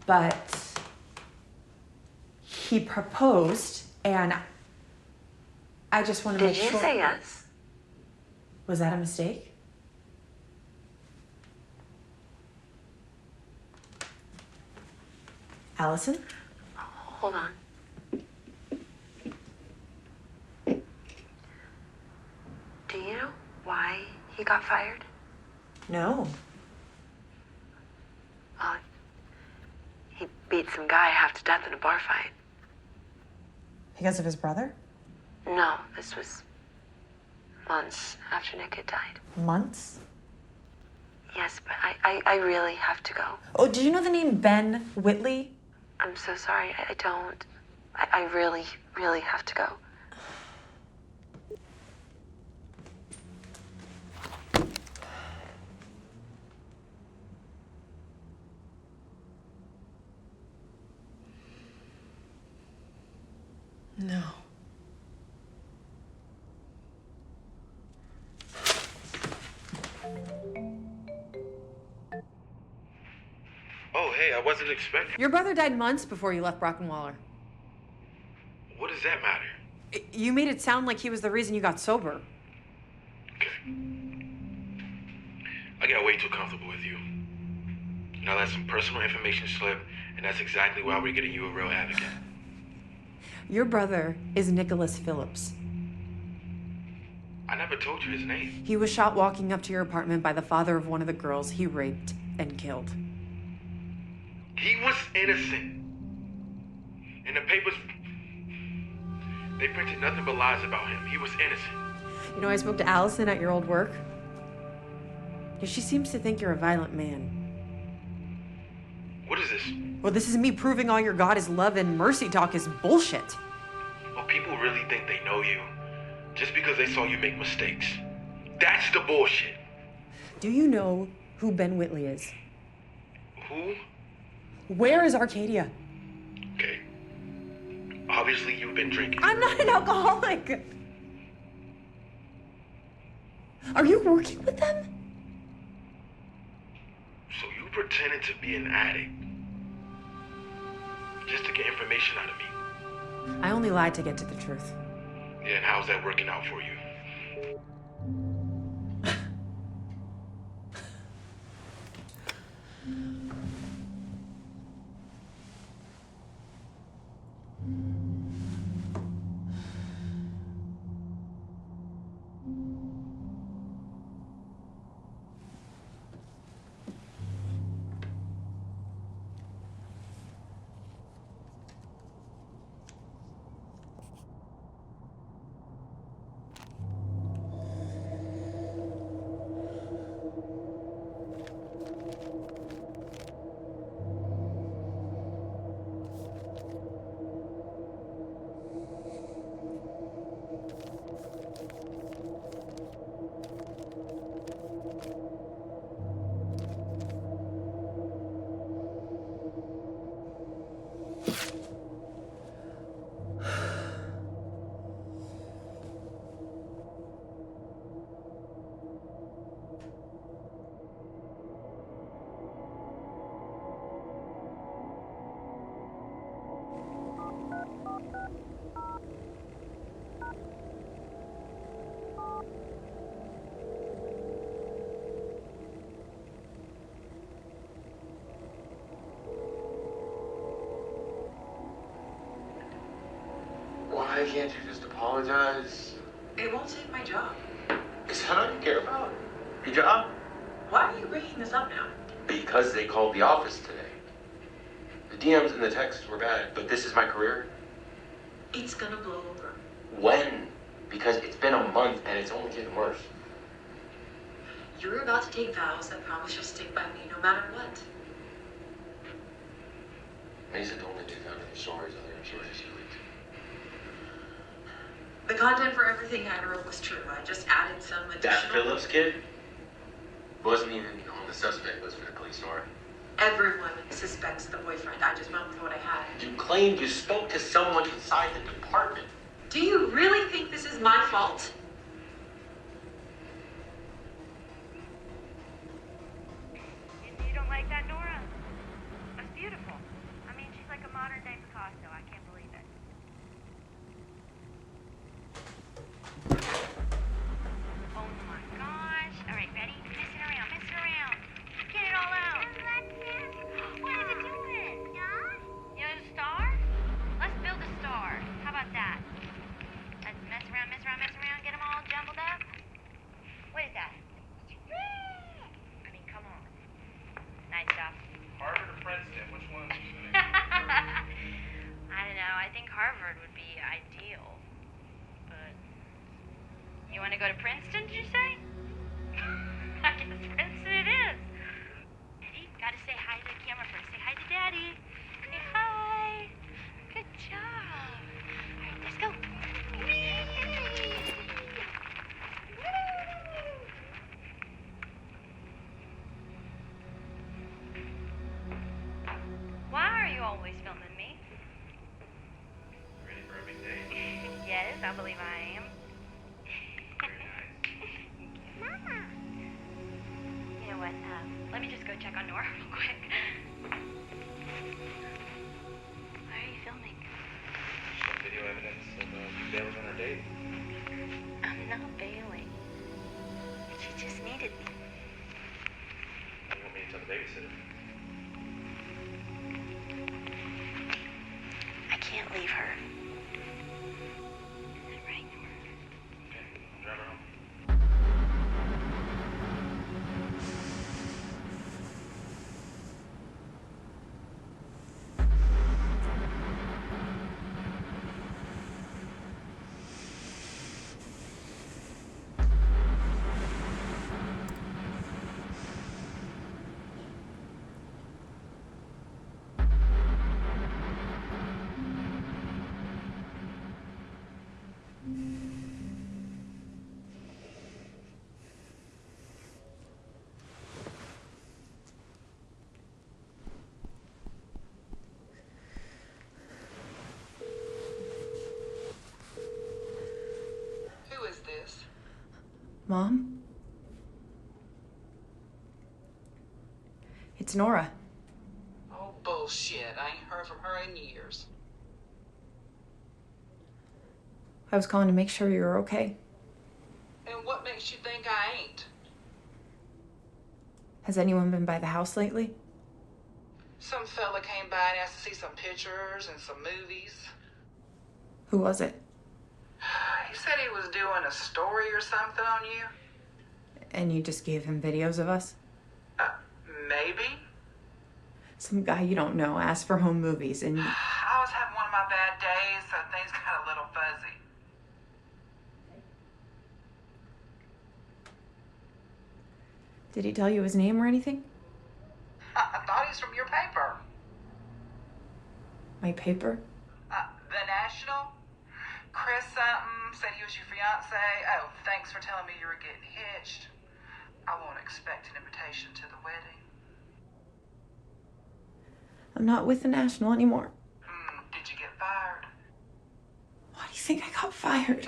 but he proposed, and I just want to make sure... Did you say yes? Was that a mistake? Allison? Hold on. He got fired? No. Well, he beat some guy half to death in a bar fight. Because of his brother? No, this was months after Nick had died. Months? Yes, but I really have to go. Oh, did you know the name Ben Whitley? I'm so sorry. I don't. I really, really have to go. No. Oh, hey, I wasn't expecting. Your brother died months before you left Brockenwaller. What does that matter? You made it sound like he was the reason you got sober. I got way too comfortable with you. Now let some personal information slip, and that's exactly why we're getting you a real advocate. Your brother is Nicholas Phillips. I never told you his name. He was shot walking up to your apartment by the father of one of the girls he raped and killed. He was innocent. In the papers, they printed nothing but lies about him. He was innocent. You know, I spoke to Allison at your old work. She seems to think you're a violent man. What is this? Well, this is me proving all your God is love and mercy talk is bullshit. Oh, people really think they know you just because they saw you make mistakes. That's the bullshit. Do you know who Ben Whitley is? Who? Where is Arcadia? Okay. Obviously, you've been drinking. I'm not an alcoholic. Are you working with them? So you pretended to be an addict just to get information out of me. I only lied to get to the truth. Yeah, and how's that working out for you? Why can't you just apologize? It won't take my job. Is that all you care about? Your job? Why are you bringing this up now? Because they called the office today. The DMs and the texts were bad, but this is my career. It's gonna blow over. When? Because it's been a month and it's only getting worse. You're about to take vows that promise you'll stick by me no matter what. Mesa told me they found other stories, other sources you leaked. The content for everything I wrote was true. I just added some That additional... Phillips kid wasn't even on the suspect list for the police story. Everyone suspects the boyfriend. I just went with what I had. You claimed you spoke to someone inside the department. Do you really think this is my fault? You don't like that, Nora? That's beautiful. I mean, she's like a modern day Picasso. I can't believe it. Oh my gosh. All right, ready? Messing around, messing around. Get it all out. What is it doing? You know the star? Let's build a star. How about that? Let's mess around, mess around, mess around. Get 'em Harvard would be ideal. But you want to go to Princeton, did you say? I guess Princeton it is. Eddie, gotta say hi to the camera first. Say hi to Daddy. Say hi. Good job. All right, let's go. Whee! Why are you always filming me? Ready for a big day? Yes, I believe I am. Mama. You know what? Let me just go check on Nora real quick. Why are you filming? Some video evidence of you bailing on our date. I'm not bailing. She just needed me. You want me to tell the babysitter? I can't leave her. Right. Okay, drive her home. Who is this? Mom? It's Nora. Oh, bullshit. I ain't heard from her in years. I was calling to make sure you're okay. And what makes you think I ain't? Has anyone been by the house lately? Some fella came by and asked to see some pictures and some movies. Who was it? He said he was doing a story or something on you. And you just gave him videos of us? Maybe. Some guy you don't know asked for home movies and... I was having one of my bad days, so things got a little fuzzy. Did he tell you his name or anything? I thought he's from your paper. My paper? The National? Chris something said he was your fiance. Oh, thanks for telling me you were getting hitched. I won't expect an invitation to the wedding. I'm not with the National anymore. Did you get fired? Why do you think I got fired?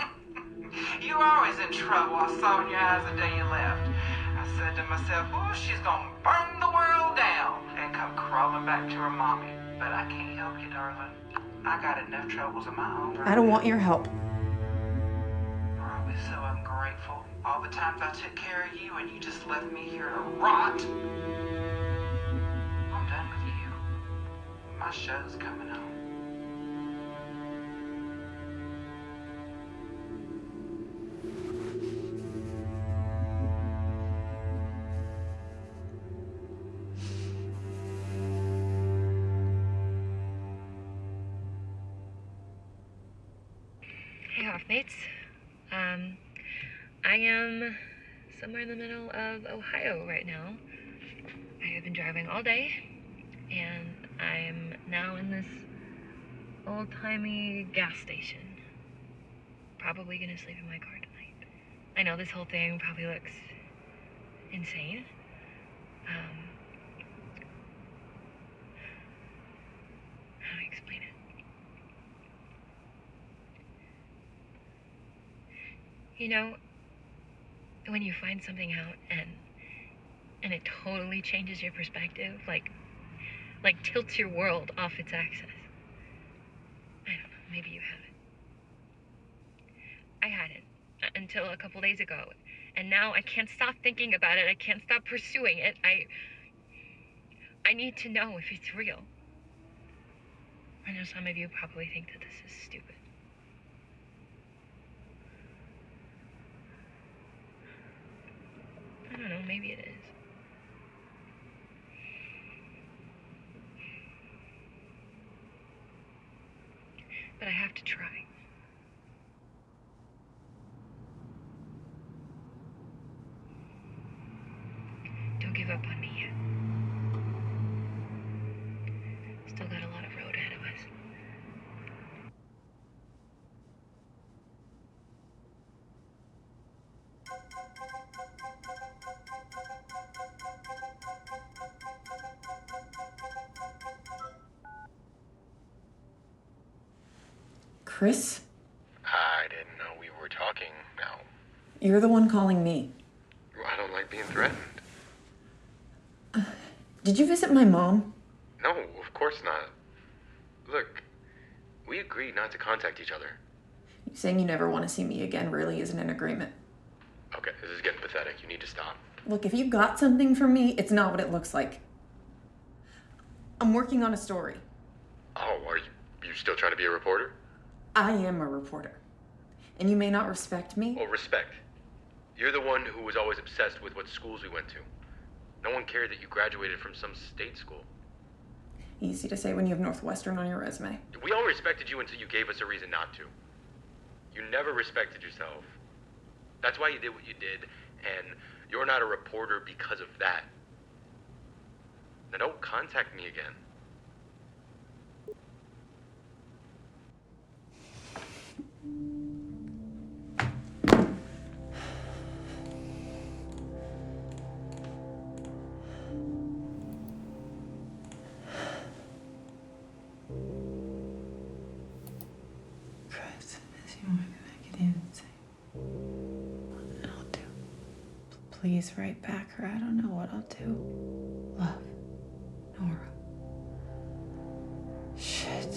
You were always in trouble. I saw in your eyes the day you left. I said to myself, oh, she's gonna burn the world down and come crawling back to her mommy. But I can't help you, darling. I got enough troubles of my own. I don't want your help. You're always so ungrateful. All the times I took care of you and you just left me here to rot. I'm done with you. My show's coming on. Hey, Hoffmates. I am somewhere in the middle of Ohio right now. I have been driving all day, and I'm now in this old-timey gas station. Probably gonna sleep in my car tonight. I know this whole thing probably looks insane. How do I explain it? You know, when you find something out and it totally changes your perspective, like tilts your world off its axis. I don't know, maybe you haven't. I hadn't until a couple days ago, and now I can't stop thinking about it. I can't stop pursuing it. I need to know if it's real. I know some of you probably think that this is stupid. I don't know, maybe it is. But I have have to try. Don't give up on me yet. Still got a lot of road ahead of us. Chris? I didn't know we were talking now. You're the one calling me. I don't like being threatened. Did you visit my mom? No, of course not. Look, we agreed not to contact each other. Saying you never want to see me again really isn't an agreement. Okay, this is getting pathetic. You need to stop. Look, if you got something from me, it's not what it looks like. I'm working on a story. Oh, are you still trying to be a reporter? I am a reporter. And you may not respect me. Oh, respect. You're the one who was always obsessed with what schools we went to. No one cared that you graduated from some state school. Easy to say when you have Northwestern on your resume. We all respected you until you gave us a reason not to. You never respected yourself. That's why you did what you did, and you're not a reporter because of that. Now don't contact me again. Please write back, or I don't know what I'll do. Love, Nora. Shit.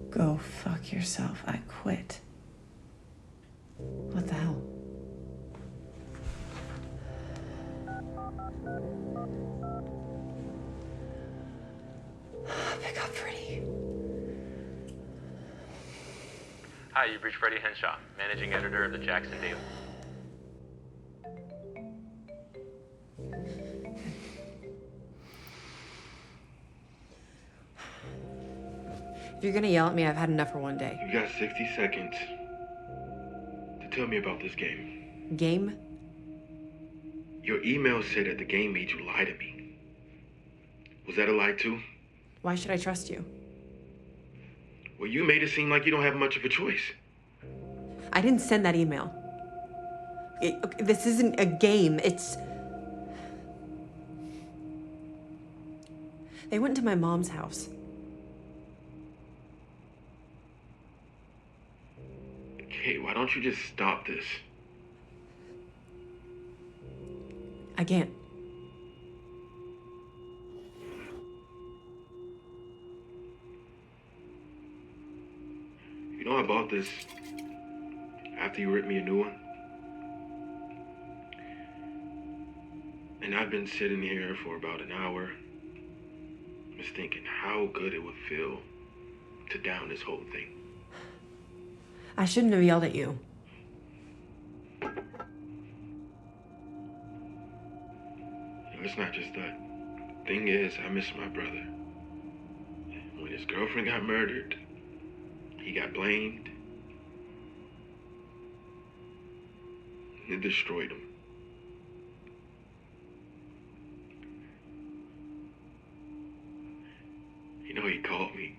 Go fuck yourself. I quit. What the hell? Pick up Freddie. Hi, you've reached Freddie Henshaw, managing editor of the Jackson Daily. If you're gonna yell at me, I've had enough for one day. You got 60 seconds to tell me about this game. Game? Your email said that the game made you lie to me. Was that a lie too? Why should I trust you? Well, you made it seem like you don't have much of a choice. I didn't send that email. This isn't a game, it's... They went to my mom's house. Okay, why don't you just stop this? I can't. You know I bought this after you ripped me a new one? And I've been sitting here for about an hour, just thinking how good it would feel to down this whole thing. I shouldn't have yelled at you. It's not just that. Thing is, I miss my brother. When his girlfriend got murdered, he got blamed. It destroyed him. You know, he called me.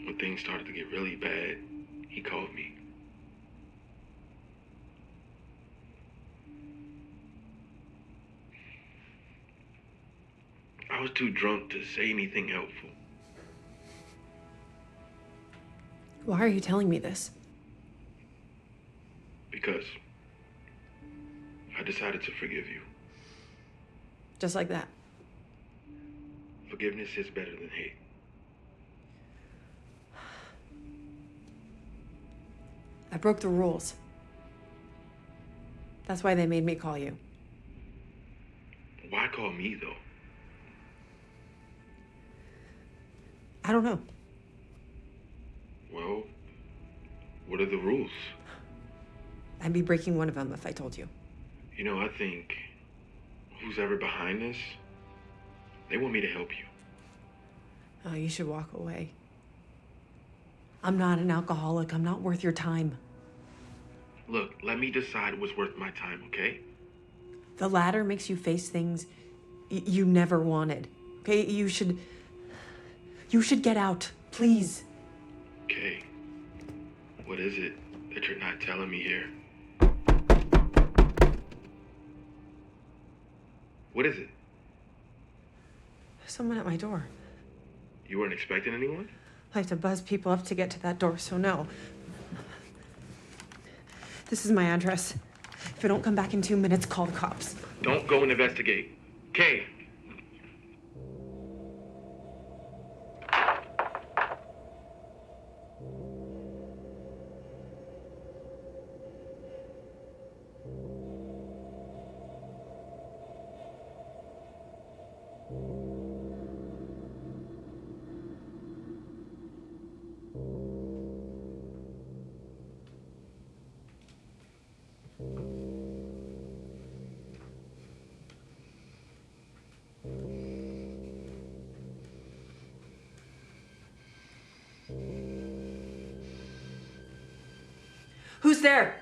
When things started to get really bad, he called me. I was too drunk to say anything helpful. Why are you telling me this? Because I decided to forgive you. Just like that. Forgiveness is better than hate. I broke the rules. That's why they made me call you. Why call me, though? I don't know. Well, what are the rules? I'd be breaking one of them if I told you. You know, I think who's ever behind this, they want me to help you. Oh, you should walk away. I'm not an alcoholic. I'm not worth your time. Look, let me decide what's worth my time, okay? The latter makes you face things you never wanted. Okay, you should get out, please. Okay. What is it that you're not telling me here? What is it? Someone at my door. You weren't expecting anyone? I have to buzz people up to get to that door, so no. This is my address. If I don't come back in 2 minutes, call the cops. Don't go and investigate. Okay. Who's there?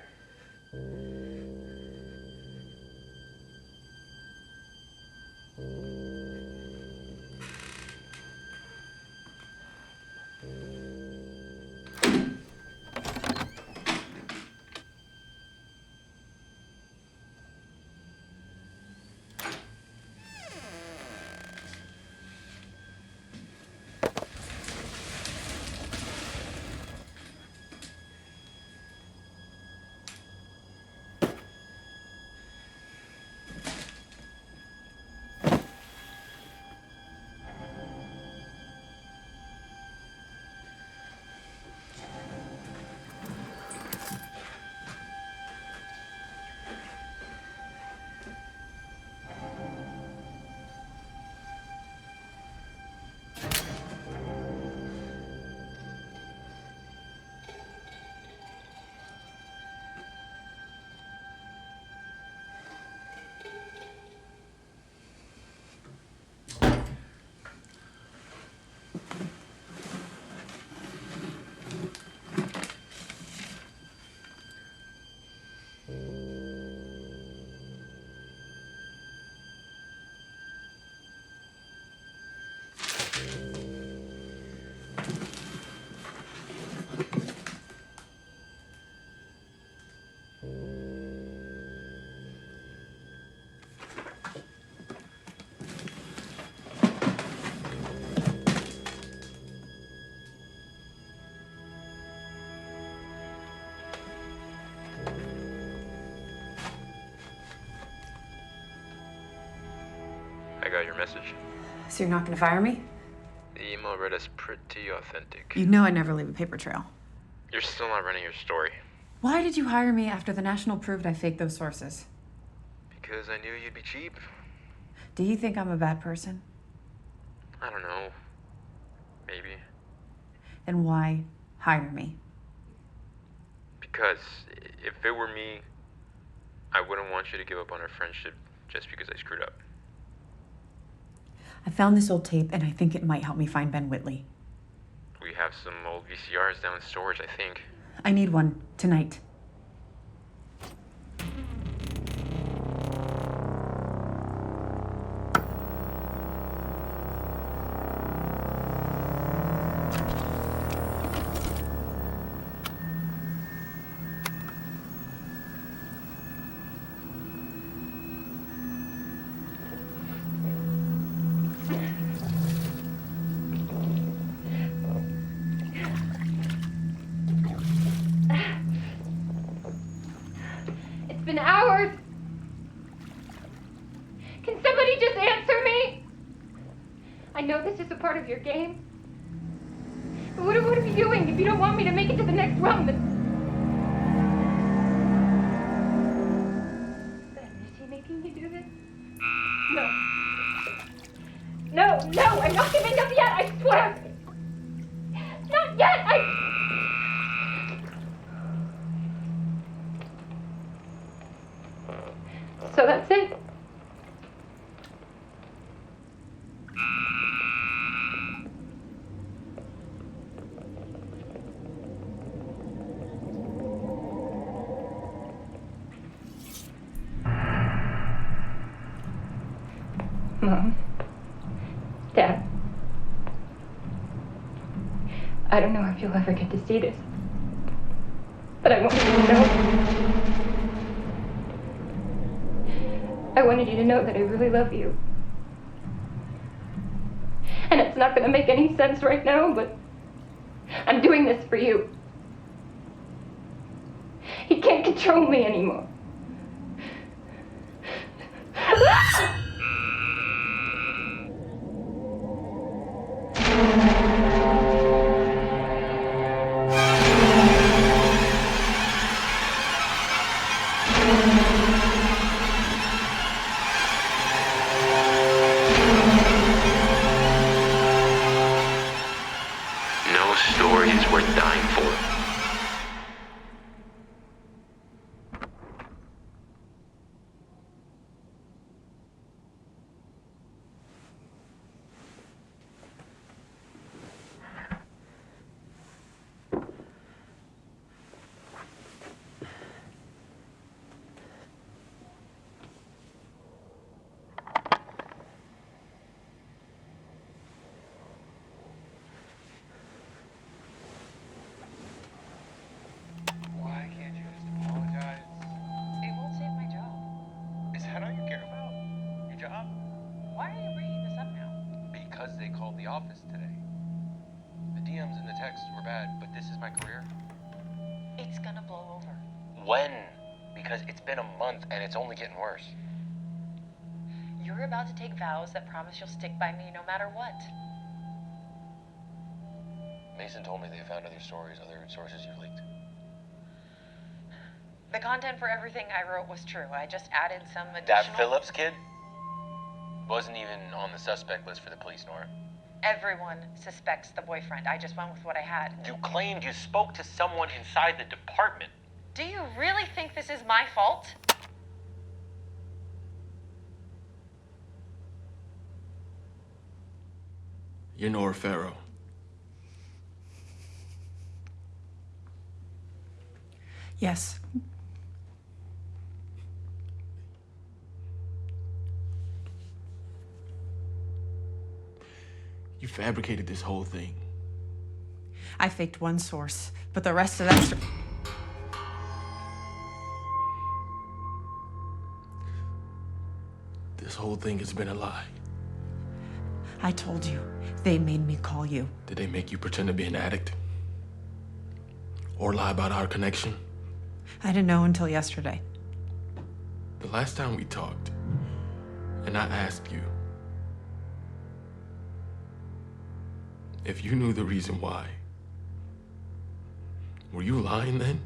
I got your message. So you're not gonna fire me? The email read as pretty authentic. You know I never leave a paper trail. You're still not running your story. Why did you hire me after the National proved I faked those sources? Because I knew you'd be cheap. Do you think I'm a bad person? I don't know. Maybe. Then why hire me? Because if it were me, I wouldn't want you to give up on our friendship just because I screwed up. I found this old tape and I think it might help me find Ben Whitley. We have some old VCRs down in storage, I think. I need one tonight. It's been hours. Can somebody just answer me? I know this is a part of your game. But what are you doing if you don't want me to make it to the next rung? Then... Is he making me do this? No. No, I'm not giving up yet, I swear. Not yet, So that's it. Mom, Dad, I don't know if you'll ever get to see this, but I wanted you to know. I wanted you to know that I really love you. And it's not going to make any sense right now, but I'm doing this for you. He can't control me anymore. No story is worth dying for. Why can't you just apologize? It won't save my job. Is that all you care about? Your job? Why are you bringing this up now? Because they called the office today. The DMs and the texts were bad, but this is my career. It's gonna blow over. When? Because it's been a month and it's only getting worse. You're about to take vows that promise you'll stick by me no matter what. Mason told me they found other stories, other sources you leaked. The content for everything I wrote was true. I just added some That additional... Phillips kid wasn't even on the suspect list for the police, Nora. Everyone suspects the boyfriend. I just went with what I had. You claimed you spoke to someone inside the department. Do you really think this is my fault? You're Nora Farrow. Yes. You fabricated this whole thing. I faked one source, but the rest of that... This whole thing has been a lie. I told you. They made me call you. Did they make you pretend to be an addict? Or lie about our connection? I didn't know until yesterday. The last time we talked, and I asked you if you knew the reason why, were you lying then?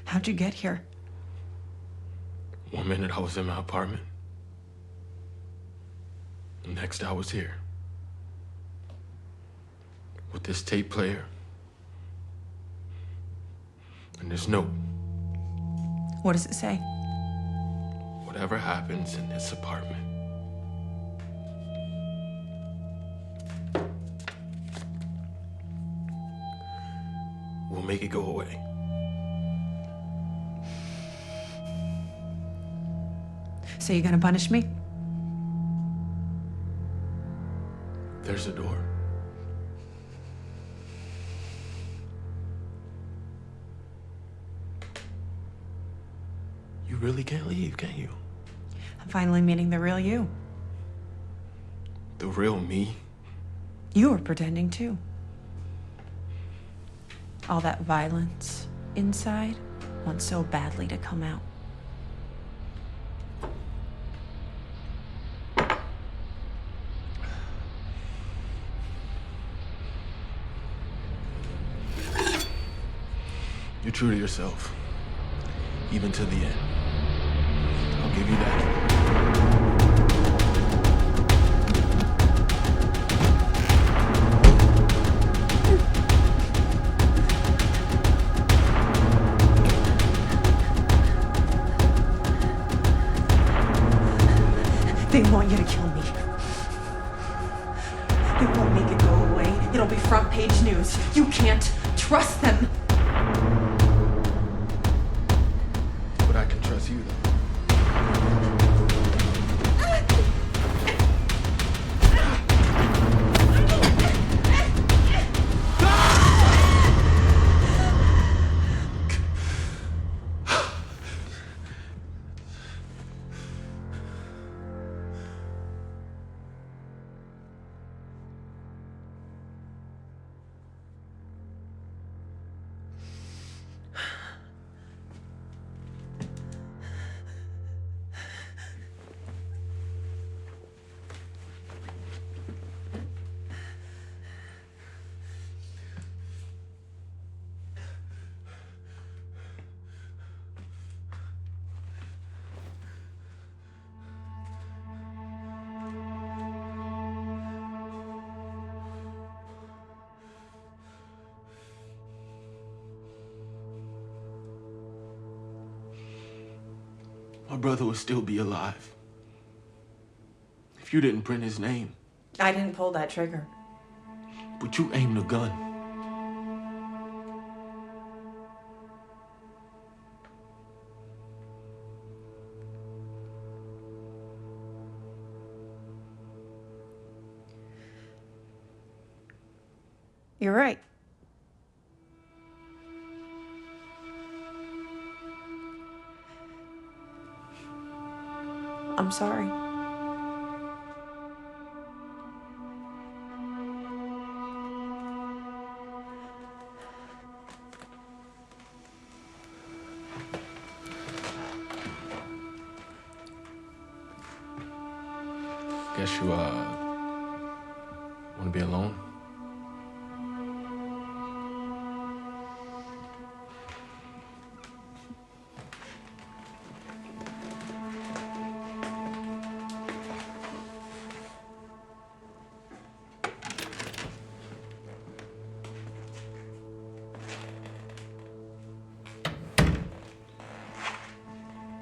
How'd you get here? One minute I was in my apartment. The next I was here. With this tape player. And this note. What does it say? Whatever happens in this apartment, we'll make it go away. So you gonna punish me? There's a door. You really can't leave, can you? I'm finally meeting the real you. The real me? You were pretending too. All that violence inside wants so badly to come out. You're true to yourself, even to the end. I'll give you that. They'll make it go away. It'll be front page news. You can't trust them. But I can trust you, though. My brother would still be alive if you didn't print his name. I didn't pull that trigger. But you aimed a gun. You're right. I'm sorry. Guess you, want to be alone?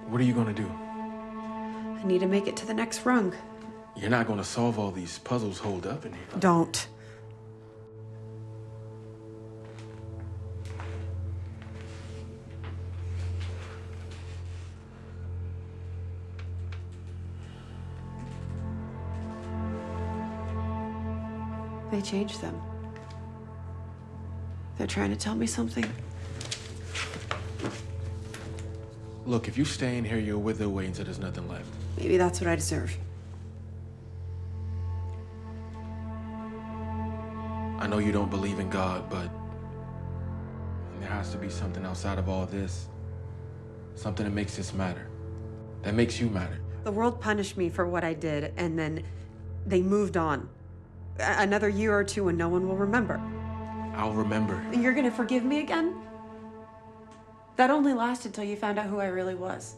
What are you gonna do? I need to make it to the next rung. You're not gonna solve all these puzzles holed up in here. Don't. They changed them. They're trying to tell me something. Look, if you stay in here, you'll wither away until there's nothing left. Maybe that's what I deserve. I know you don't believe in God, but there has to be something outside of all this. Something that makes this matter. That makes you matter. The world punished me for what I did, and then they moved on. Another year or two and no one will remember. I'll remember. You're gonna forgive me again? That only lasted till you found out who I really was.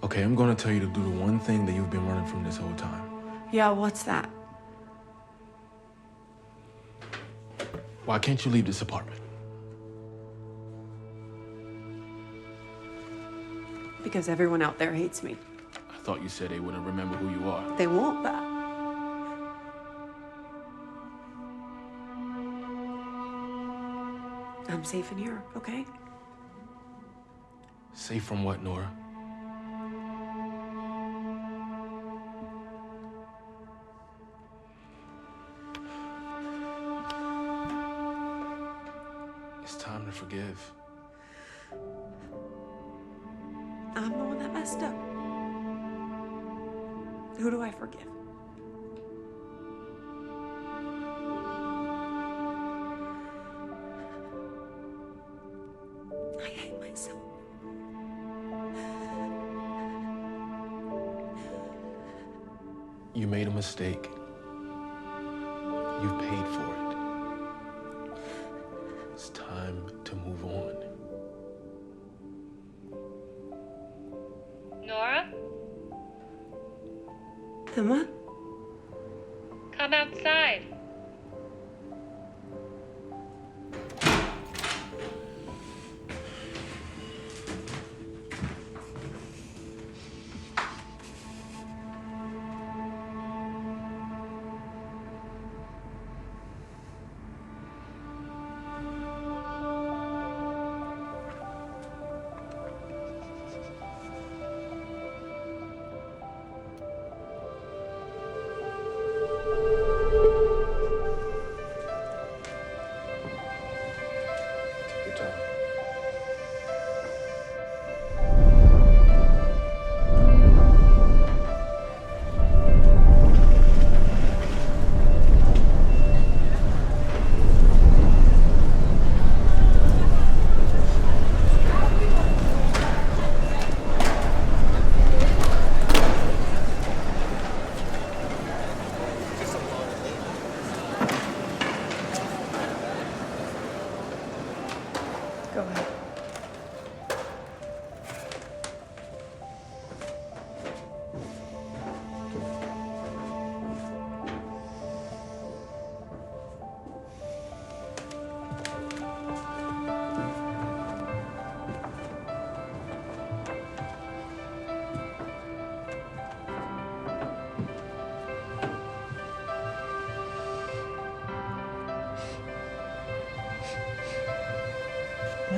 Okay, I'm gonna tell you to do the one thing that you've been running from this whole time. Yeah, what's that? Why can't you leave this apartment? Because everyone out there hates me. I thought you said they wouldn't remember who you are. They won't, but... I'm safe in here, okay? Safe from what, Nora? It's time to forgive. I'm the one that messed up. Who do I forgive? I hate myself. You made a mistake. You've paid for it. It's time to move on. Nora, Emma? come outside.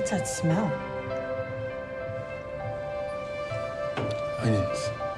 What's that smell? Onions.